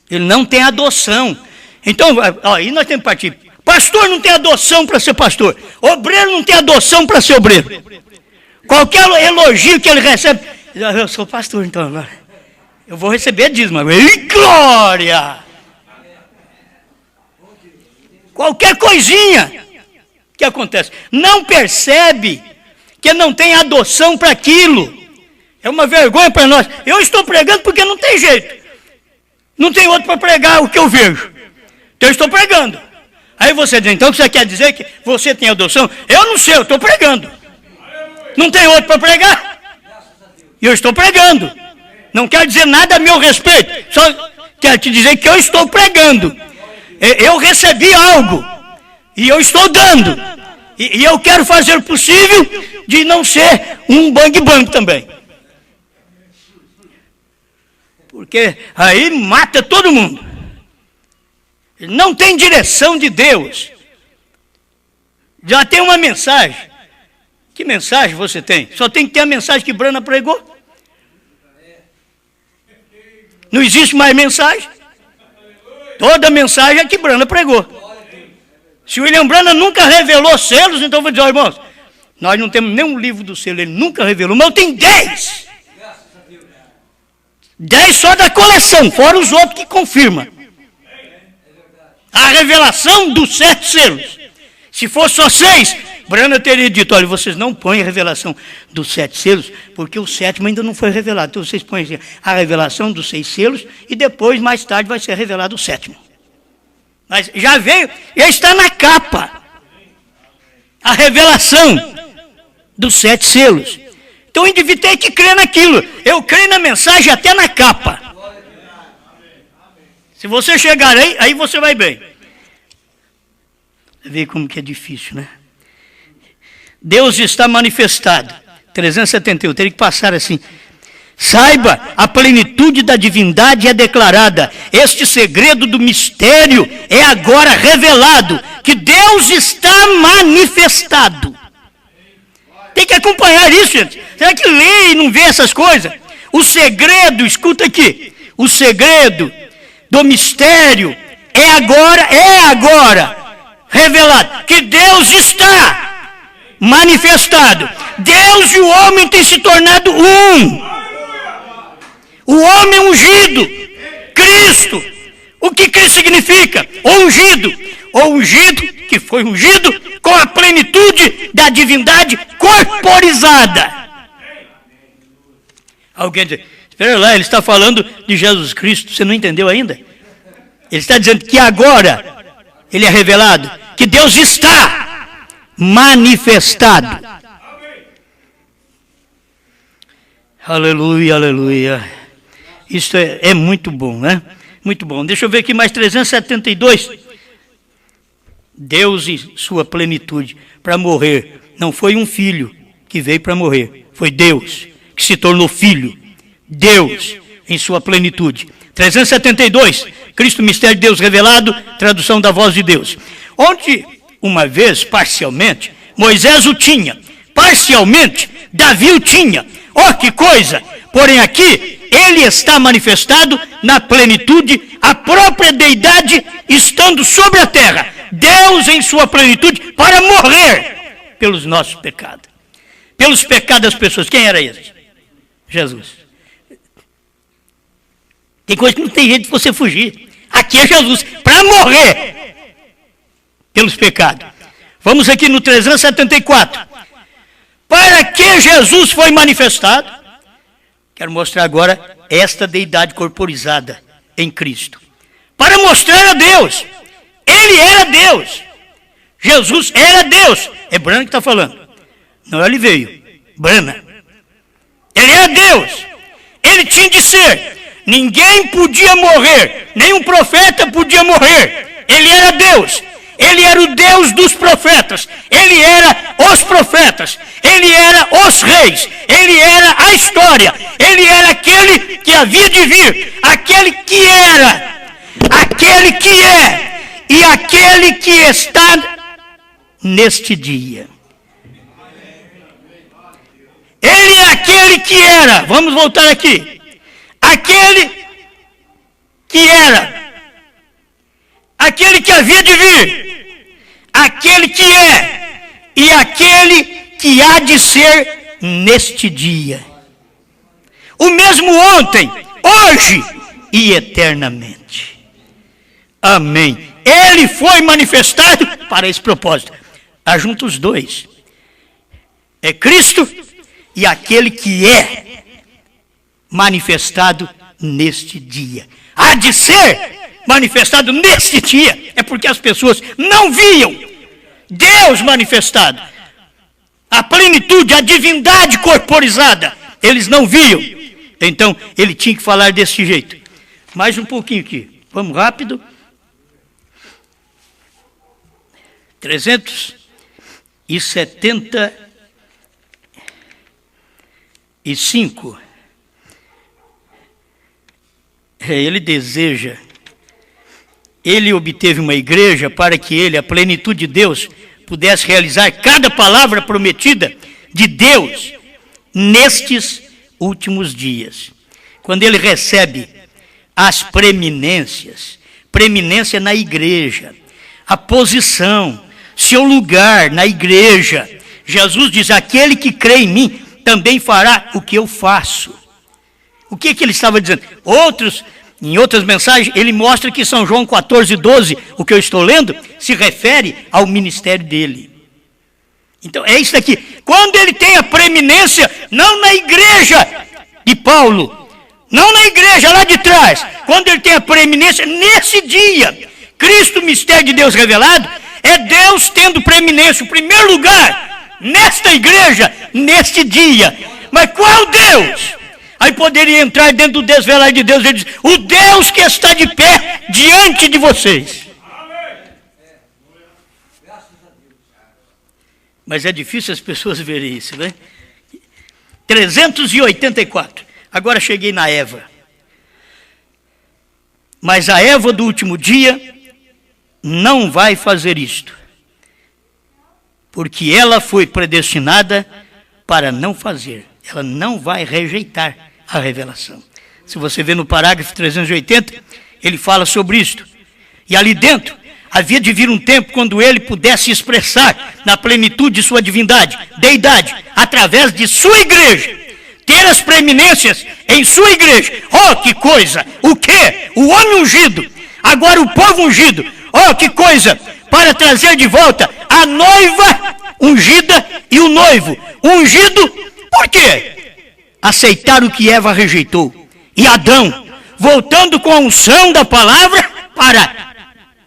Ele não tem adoção. Então, aí nós temos que partir. Pastor não tem adoção para ser pastor. Obreiro não tem adoção para ser obreiro. Qualquer elogio que ele recebe: eu sou pastor, então agora eu vou receber dízimo. E glória! Qualquer coisinha que acontece. Não percebe que não tem adoção para aquilo. É uma vergonha para nós. Eu estou pregando porque não tem jeito. Não tem outro para pregar o que eu vejo. Então eu estou pregando. Aí você diz: então você quer dizer que você tem adoção? Eu não sei, eu estou pregando. Não tem outro para pregar? E eu estou pregando. Não quer dizer nada a meu respeito. Só quero te dizer que eu estou pregando. Eu recebi algo. E eu estou dando. E eu quero fazer o possível de não ser um bang-bang também. Porque aí mata todo mundo. Não tem direção de Deus. Já tem uma mensagem. Que mensagem você tem? Só tem que ter a mensagem que Brana pregou. Não existe mais mensagem. Toda a mensagem é que Brana pregou. Se o William Branham nunca revelou selos, então eu vou dizer: irmãos, nós não temos nenhum livro do selo, ele nunca revelou, mas eu tenho 10. 10 só da coleção, fora os outros que confirmam. A revelação dos 7 selos. Se fosse só 6, Branham teria dito: olha, vocês não põem a revelação dos 7 selos, porque o 7º ainda não foi revelado. Então vocês põem a revelação dos 6 selos, e depois, mais tarde, vai ser revelado o 7º. Mas já veio, já está na capa. A revelação dos 7 selos. Então o indivíduo tem que crer naquilo. Eu creio na mensagem até na capa. Se você chegar aí você vai bem. Vê como que é difícil, né? Deus está manifestado. 371, teria que passar assim. Saiba, a plenitude da divindade é declarada. Este segredo do mistério é agora revelado, que Deus está manifestado. Tem que acompanhar isso, gente. Será que lê e não vê essas coisas? O segredo, escuta aqui, o segredo do mistério é agora revelado, que Deus está manifestado. Deus e o homem têm se tornado um. O homem ungido, Cristo. O que Cristo significa? Ungido. O ungido, que foi ungido com a plenitude da divindade corporizada. Alguém diz, espera lá, ele está falando de Jesus Cristo, você não entendeu ainda? Ele está dizendo que agora ele é revelado, que Deus está manifestado. Aleluia, aleluia. Isso é muito bom, né? Muito bom. Deixa eu ver aqui mais 372. Deus e sua plenitude para morrer. Não foi um filho que veio para morrer. Foi Deus que se tornou filho. Deus em sua plenitude. 372. Cristo, mistério de Deus revelado. Tradução da voz de Deus. Onde, uma vez, parcialmente, Moisés o tinha. Parcialmente, Davi o tinha. Oh, que coisa! Porém aqui, ele está manifestado na plenitude, a própria deidade estando sobre a terra. Deus em sua plenitude para morrer pelos nossos pecados. Pelos pecados das pessoas. Quem era esse? Jesus. Tem coisa que não tem jeito de você fugir. Aqui é Jesus, para morrer pelos pecados. Vamos aqui no 374. Para que Jesus foi manifestado? Quero mostrar agora esta deidade corporizada em Cristo. Para mostrar a Deus. Ele era Deus. Jesus era Deus. É Brana que está falando. Não, ele veio. Brana. Ele era Deus. Ele tinha de ser. Ninguém podia morrer. Nenhum profeta podia morrer. Ele era Deus. Ele era o Deus dos profetas. Ele era os profetas. Ele era os reis. Ele era a história. Ele era aquele que havia de vir. Aquele que era. Aquele que é. E aquele que está neste dia. Ele é aquele que era. Vamos voltar aqui. Aquele que era. Aquele que havia de vir, aquele que é, e aquele que há de ser neste dia. O mesmo ontem, hoje e eternamente. Amém. Ele foi manifestado para esse propósito. Ajunta os dois. É Cristo e aquele que é manifestado neste dia. Há de ser manifestado neste dia. É porque as pessoas não viam Deus manifestado. A plenitude, a divindade corporizada. Eles não viam. Então, ele tinha que falar desse jeito. Mais um pouquinho aqui. Vamos rápido. 375. Ele deseja. Ele obteve uma igreja para que ele, a plenitude de Deus, pudesse realizar cada palavra prometida de Deus nestes últimos dias. Quando ele recebe as preeminências, preeminência na igreja, a posição, seu lugar na igreja. Jesus diz, aquele que crê em mim também fará o que eu faço. O que ele estava dizendo? Em outras mensagens, ele mostra que São João 14:12, o que eu estou lendo, se refere ao ministério dele. Então, é isso aqui. Quando ele tem a preeminência, não na igreja de Paulo, não na igreja lá de trás, quando ele tem a preeminência, nesse dia, Cristo, mistério de Deus revelado, é Deus tendo preeminência, o primeiro lugar, nesta igreja, neste dia. Mas qual Deus? Aí poderia entrar dentro do desvelar de Deus e diz, o Deus que está de pé diante de vocês. Mas é difícil as pessoas verem isso, né? 384. Agora cheguei na Eva. Mas a Eva do último dia não vai fazer isto. Porque ela foi predestinada para não fazer. Ela não vai rejeitar a revelação. Se você vê no parágrafo 380, ele fala sobre isto. E ali dentro, havia de vir um tempo quando ele pudesse expressar na plenitude de sua divindade, deidade, através de sua igreja, ter as preeminências em sua igreja. Oh, que coisa! O quê? O homem ungido. Agora o povo ungido. Oh, que coisa! Para trazer de volta a noiva ungida e o noivo ungido. Por quê? Aceitar o que Eva rejeitou. E Adão, voltando com a unção da palavra para...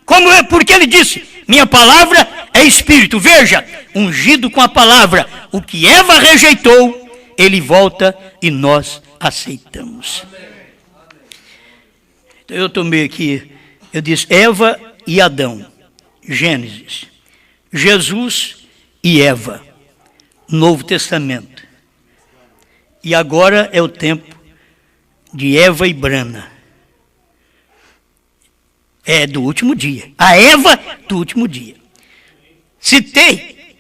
Como é? Porque ele disse, minha palavra é espírito. Veja, ungido com a palavra. O que Eva rejeitou, ele volta e nós aceitamos. Então eu tomei aqui, eu disse Eva e Adão. Gênesis. Jesus e Eva. Novo Testamento. E agora é o tempo de Eva e Brana. É do último dia. A Eva do último dia. Citei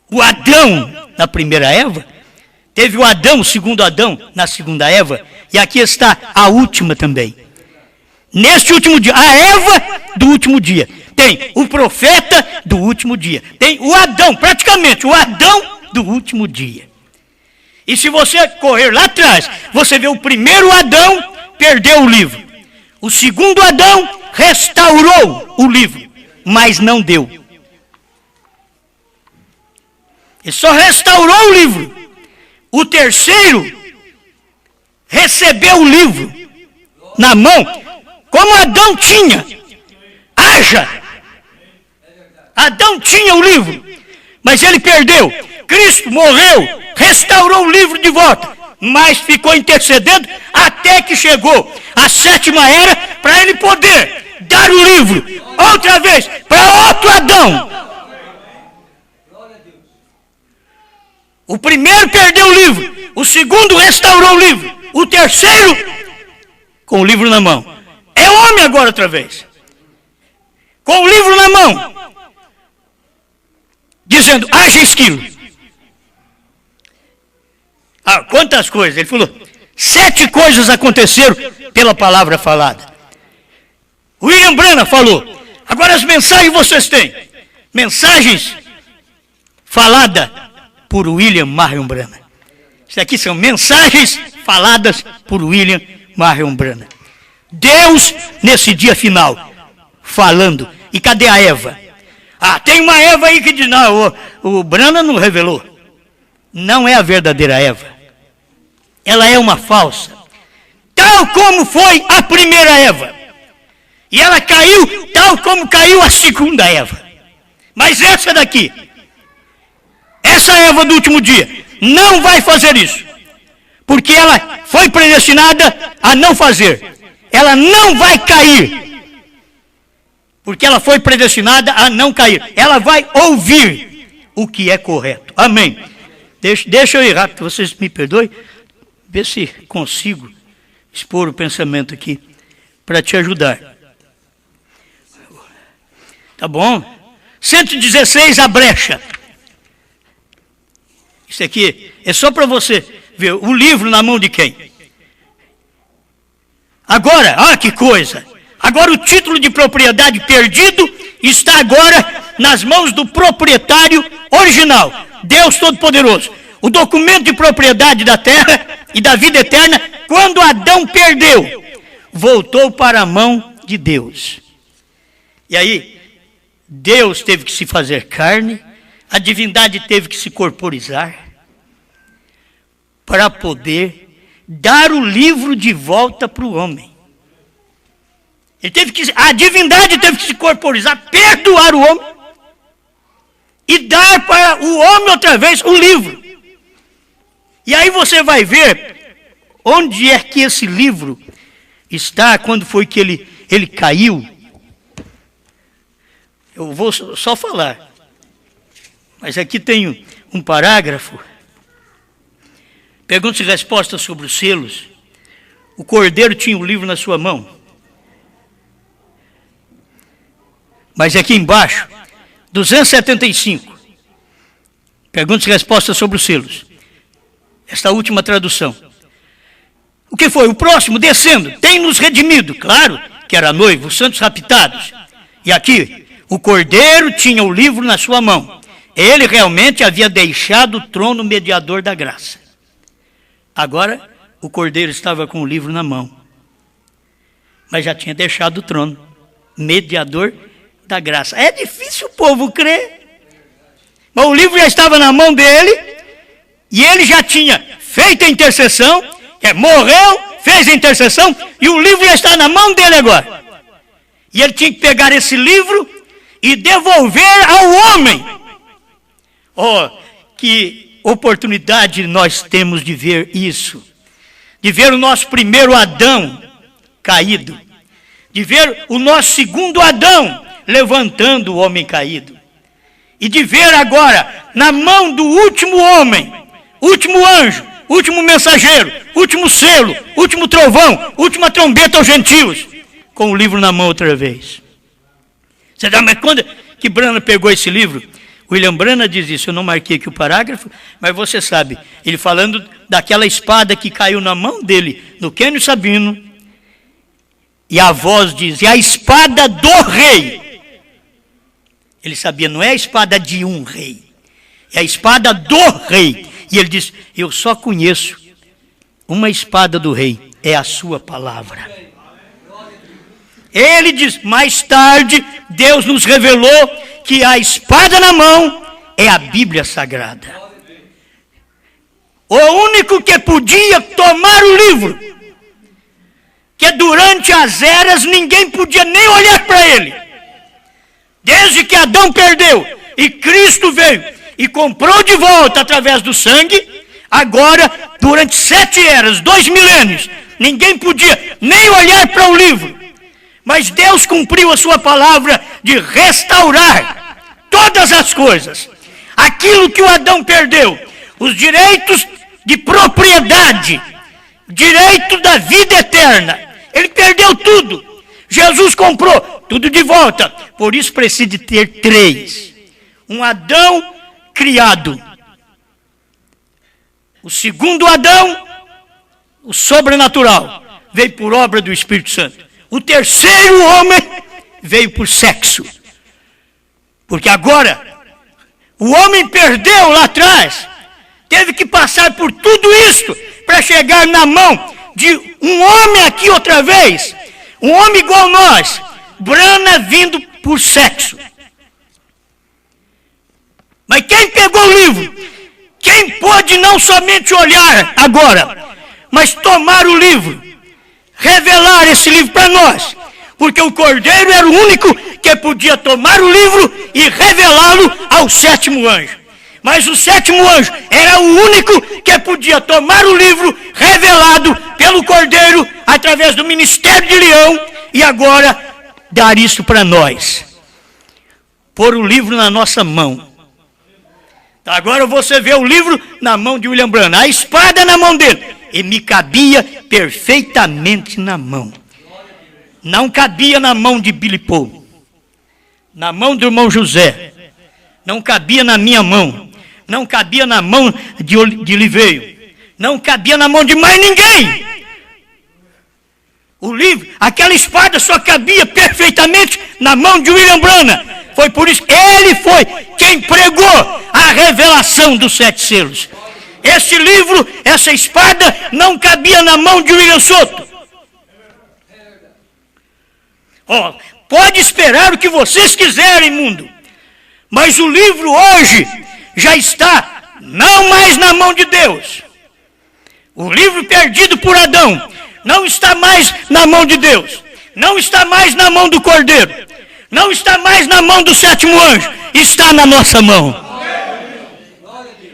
o Adão na primeira Eva. Teve o Adão, o segundo Adão, na segunda Eva. E aqui está a última também. Neste último dia, a Eva do último dia. Tem o profeta do último dia. Tem o Adão, praticamente o Adão do último dia. E se você correr lá atrás, você vê o primeiro Adão perdeu o livro. O segundo Adão restaurou o livro, mas não deu. Ele só restaurou o livro. O terceiro recebeu o livro na mão, como Adão tinha. Haja! Adão tinha o livro, mas ele perdeu. Cristo morreu, restaurou o livro de volta, mas ficou intercedendo até que chegou a sétima era para ele poder dar o livro outra vez para outro Adão. O primeiro perdeu o livro, o segundo restaurou o livro, o terceiro com o livro na mão. É homem agora outra vez, com o livro na mão, dizendo, haja esquilo. Ah, quantas coisas? Ele falou, 7 coisas aconteceram pela palavra falada. William Branham falou, agora as mensagens vocês têm. Mensagens faladas por William Marion Branham. Isso aqui são mensagens faladas por William Marion Branham. Deus, nesse dia final, falando. E cadê a Eva? Ah, tem uma Eva aí que diz, não, o Branham não revelou. Não é a verdadeira Eva. Ela é uma falsa. Tal como foi a primeira Eva. E ela caiu tal como caiu a segunda Eva. Mas essa daqui, essa Eva do último dia, não vai fazer isso. Porque ela foi predestinada a não fazer. Ela não vai cair. Porque ela foi predestinada a não cair. Ela vai ouvir o que é correto. Amém. Deixa eu ir rápido, vocês me perdoem. Vê se consigo expor o pensamento aqui para te ajudar. Tá bom? 116, a brecha. Isso aqui é só para você ver o livro na mão de quem? Agora, que coisa! Agora o título de propriedade perdido está agora nas mãos do proprietário original, Deus Todo-Poderoso. O documento de propriedade da terra e da vida eterna, quando Adão perdeu, voltou para a mão de Deus. E aí, Deus teve que se fazer carne, a divindade teve que se corporizar, para poder dar o livro de volta para o homem. A divindade teve que se corporizar, perdoar o homem, e dar para o homem outra vez o livro. E aí você vai ver onde é que esse livro está, quando foi que ele caiu. Eu vou só falar. Mas aqui tem um parágrafo Perguntas e respostas sobre os selos. O cordeiro tinha o livro na sua mão. Mas aqui embaixo, 275. Perguntas e respostas sobre os selos. Esta última tradução. O que foi? O próximo, descendo, tem nos redimido. Claro que era noivo, os santos raptados. E aqui, o cordeiro tinha o livro na sua mão. Ele realmente havia deixado o trono mediador da graça. Agora, o cordeiro estava com o livro na mão. Mas já tinha deixado o trono mediador da graça. É difícil o povo crer. Mas o livro já estava na mão dele. E ele já tinha feito a intercessão. Morreu, fez a intercessão. E o livro já está na mão dele agora. E ele tinha que pegar esse livro e devolver ao homem. Oh, que oportunidade nós temos de ver isso. De ver o nosso primeiro Adão caído. De ver o nosso segundo Adão levantando o homem caído. E de ver agora, na mão do último homem, último anjo, último mensageiro, último selo, último trovão, última trombeta aos gentios, com o livro na mão outra vez. Você dá, mas quando que Branham pegou esse livro? William Branham diz isso, eu não marquei aqui o parágrafo, mas você sabe, ele falando daquela espada que caiu na mão dele, no Quênio Sabino, e a voz diz, é a espada do rei. Ele sabia, não é a espada de um rei, é a espada do rei. E ele diz, eu só conheço uma espada do rei, é a sua palavra. Ele diz, mais tarde, Deus nos revelou que a espada na mão é a Bíblia Sagrada. O único que podia tomar o livro, que durante as eras ninguém podia nem olhar para ele. Desde que Adão perdeu e Cristo veio e comprou de volta através do sangue, agora, durante 7 eras, 2 milênios, ninguém podia nem olhar para o livro. Mas Deus cumpriu a sua palavra de restaurar todas as coisas. Aquilo que o Adão perdeu, os direitos de propriedade, direito da vida eterna, ele perdeu tudo. Jesus comprou tudo de volta. Por isso precisa ter 3. Um Adão criado. O segundo Adão, o sobrenatural, veio por obra do Espírito Santo. O terceiro homem veio por sexo. Porque agora, o homem perdeu lá atrás, teve que passar por tudo isso para chegar na mão de um homem aqui outra vez, um homem igual nós, Branham vindo por sexo. Mas quem pegou o livro? Quem pôde não somente olhar agora, mas tomar o livro, revelar esse livro para nós, porque o Cordeiro era o único que podia tomar o livro e revelá-lo ao 7º anjo. Mas o 7º anjo era o único que podia tomar o livro revelado pelo Cordeiro através do ministério de Leão e agora dar isso para nós. Pôr o livro na nossa mão. Agora você vê o livro na mão de William Branham, a espada na mão dele, e me cabia perfeitamente na mão. Não cabia na mão de Billy Paul, na mão do irmão José, não cabia na minha mão, não cabia na mão de Oliveira, não cabia na mão de mais ninguém. O livro, aquela espada só cabia perfeitamente na mão de William Branham. Foi por isso que ele foi quem pregou a revelação dos 7 selos. Esse livro, essa espada, não cabia na mão de William Soto. Oh, pode esperar o que vocês quiserem, mundo. Mas o livro hoje já está não mais na mão de Deus. O livro perdido por Adão não está mais na mão de Deus. Não está mais na mão do Cordeiro. Não está mais na mão do 7º anjo. Está na nossa mão.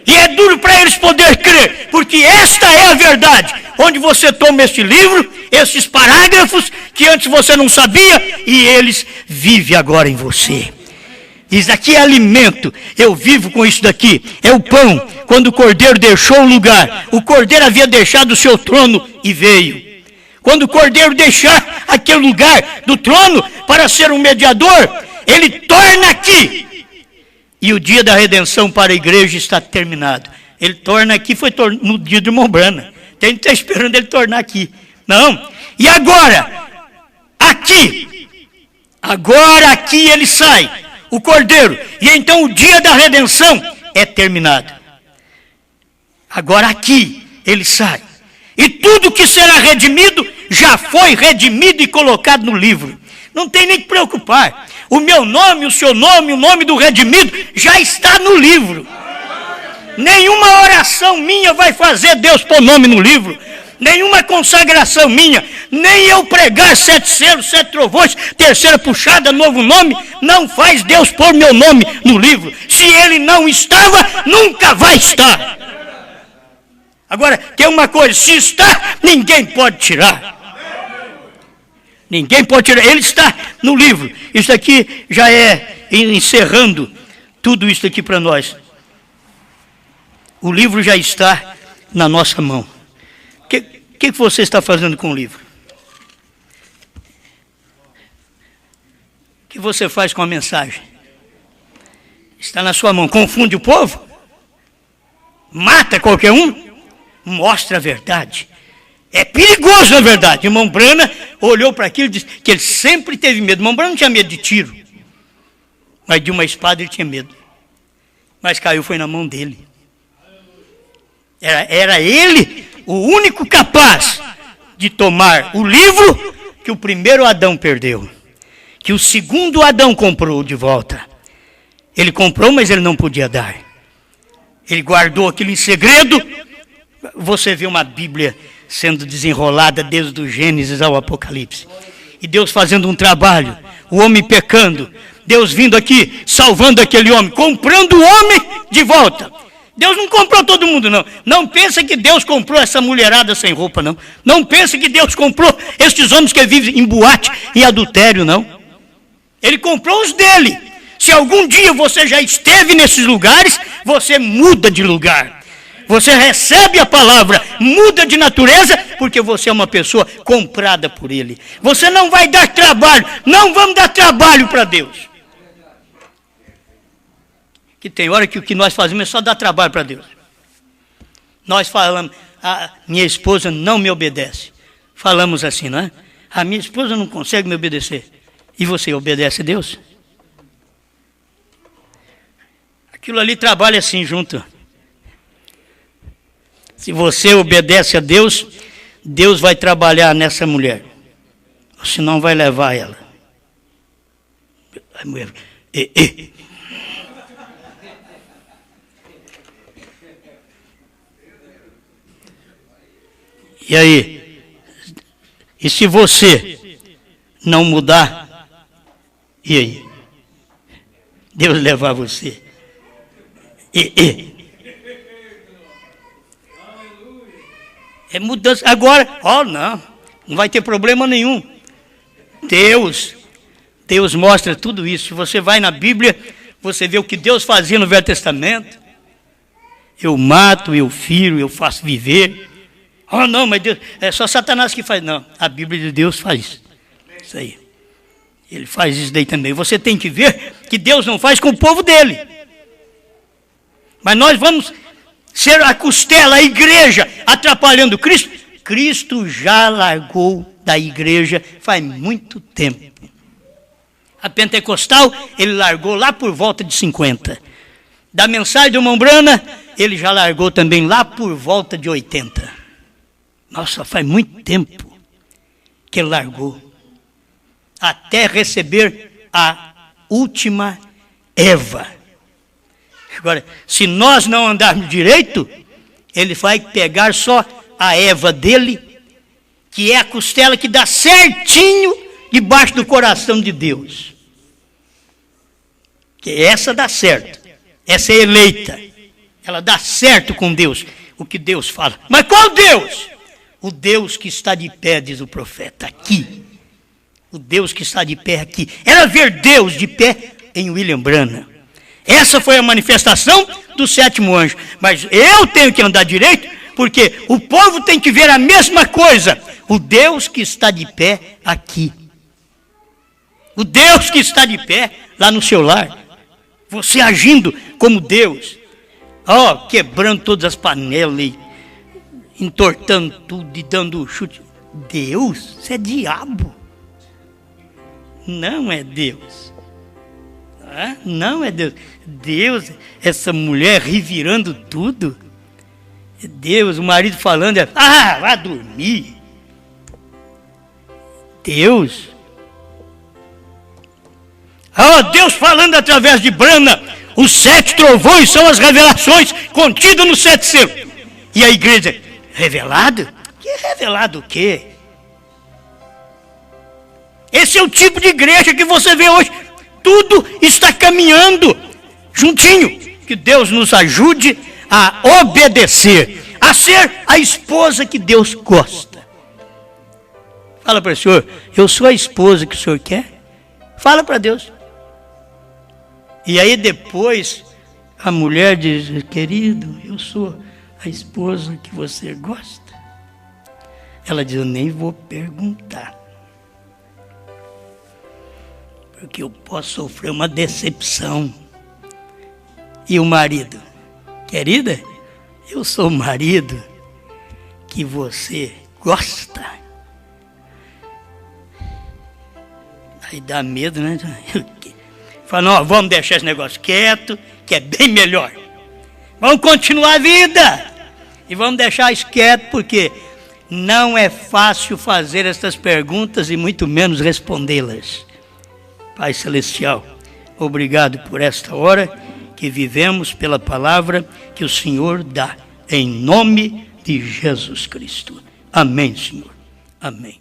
E é duro para eles poderem crer, porque esta é a verdade. Onde você toma este livro, esses parágrafos que antes você não sabia, e eles vivem agora em você. Isso aqui é alimento. Eu vivo com isso daqui. É o pão. Quando o Cordeiro deixou o lugar, o Cordeiro havia deixado o seu trono e veio. Quando o Cordeiro deixar aquele lugar do trono para ser um mediador, ele torna aqui. E o dia da redenção para a igreja está terminado. Ele torna aqui, foi no dia de irmão Brana. Tem que estar esperando ele tornar aqui. Não. E agora? Aqui. Agora aqui ele sai. O Cordeiro. E então o dia da redenção é terminado. Agora aqui ele sai. E tudo que será redimido já foi redimido e colocado no livro. Não tem nem que preocupar. O meu nome, o seu nome, o nome do redimido já está no livro. Nenhuma oração minha vai fazer Deus pôr nome no livro. Nenhuma consagração minha, nem eu pregar 7 selos, 7 trovões, terceira puxada, novo nome, não faz Deus pôr meu nome no livro. Se ele não estava, nunca vai estar. Agora, tem uma coisa, se está, ninguém pode tirar. Ninguém pode tirar, ele está no livro. Isso aqui já é encerrando tudo isso aqui para nós. O livro já está na nossa mão. O que você está fazendo com o livro? O que você faz com a mensagem? Está na sua mão. Confunde o povo? Mata qualquer um? Mostra a verdade. É perigoso, na verdade. Irmão Brana olhou para aquilo e disse que ele sempre teve medo. Irmão Brana não tinha medo de tiro, mas de uma espada ele tinha medo. Mas caiu, foi na mão dele. Era ele o único capaz de tomar o livro que o primeiro Adão perdeu, que o segundo Adão comprou de volta. Ele comprou, mas ele não podia dar. Ele guardou aquilo em segredo. Você vê uma Bíblia sendo desenrolada desde o Gênesis ao Apocalipse. E Deus fazendo um trabalho, o homem pecando, Deus vindo aqui, salvando aquele homem, comprando o homem de volta. Deus não comprou todo mundo, não. Não pensa que Deus comprou essa mulherada sem roupa, não. Não pensa que Deus comprou estes homens que vivem em boate e adultério, não. Ele comprou os dele. Se algum dia você já esteve nesses lugares, você muda de lugar. Você recebe a palavra, muda de natureza, porque você é uma pessoa comprada por ele. Você não vai dar trabalho, não vamos dar trabalho para Deus. Que tem hora que o que nós fazemos é só dar trabalho para Deus. Nós falamos, a minha esposa não me obedece. Falamos assim, não é? A minha esposa não consegue me obedecer. E você obedece a Deus? Aquilo ali trabalha assim junto. Se você obedece a Deus, Deus vai trabalhar nessa mulher. Senão vai levar ela. A mulher, E aí? E se você não mudar, e aí? Deus levar você. É mudança. Agora, não vai ter problema nenhum. Deus mostra tudo isso. Se você vai na Bíblia, você vê o que Deus fazia no Velho Testamento. Eu mato, eu firo, eu faço viver. Não, mas Deus, é só Satanás que faz. Não, a Bíblia de Deus faz isso aí. Ele faz isso daí também. Você tem que ver que Deus não faz com o povo dele. Mas nós vamos ser a costela, a igreja, atrapalhando Cristo. Cristo já largou da igreja faz muito tempo. A pentecostal, ele largou lá por volta de 50. Da mensagem do irmão Brana, ele já largou também lá por volta de 80. Nossa, faz muito tempo que ele largou. Até receber a última Eva. Agora, se nós não andarmos direito, ele vai pegar só a Eva dele, que é a costela que dá certinho debaixo do coração de Deus. Que essa dá certo. Essa é eleita. Ela dá certo com Deus, o que Deus fala. Mas qual Deus? O Deus que está de pé, diz o profeta, aqui. O Deus que está de pé aqui. Ela ver Deus de pé em William Branham. Essa foi a manifestação do sétimo anjo. Mas eu tenho que andar direito, porque o povo tem que ver a mesma coisa. O Deus que está de pé aqui. O Deus que está de pé lá no seu lar. Você agindo como Deus. Quebrando todas as panelas e entortando tudo e dando chute. Deus? Isso é diabo. Não é Deus. Não é Deus. Deus, essa mulher revirando tudo. Deus, o marido falando, vai dormir. Deus. Deus falando através de Branham. Os 7 trovões são as revelações contidas nos 7 selos. E a igreja, revelado? Que revelado o quê? Esse é o tipo de igreja que você vê hoje. Tudo está caminhando juntinho. Que Deus nos ajude a obedecer, a ser a esposa que Deus gosta. Fala para o Senhor, eu sou a esposa que o Senhor quer? Fala para Deus. E aí depois a mulher diz, querido, eu sou a esposa que você gosta. Ela diz, eu nem vou perguntar. Porque eu posso sofrer uma decepção. E o marido, querida, eu sou o marido que você gosta. Aí dá medo, né? Fala, não, vamos deixar esse negócio quieto, que é bem melhor. Vamos continuar a vida. E vamos deixar isso quieto, porque não é fácil fazer essas perguntas e muito menos respondê-las. Pai Celestial, obrigado por esta hora que vivemos pela palavra que o Senhor dá, em nome de Jesus Cristo. Amém, Senhor. Amém.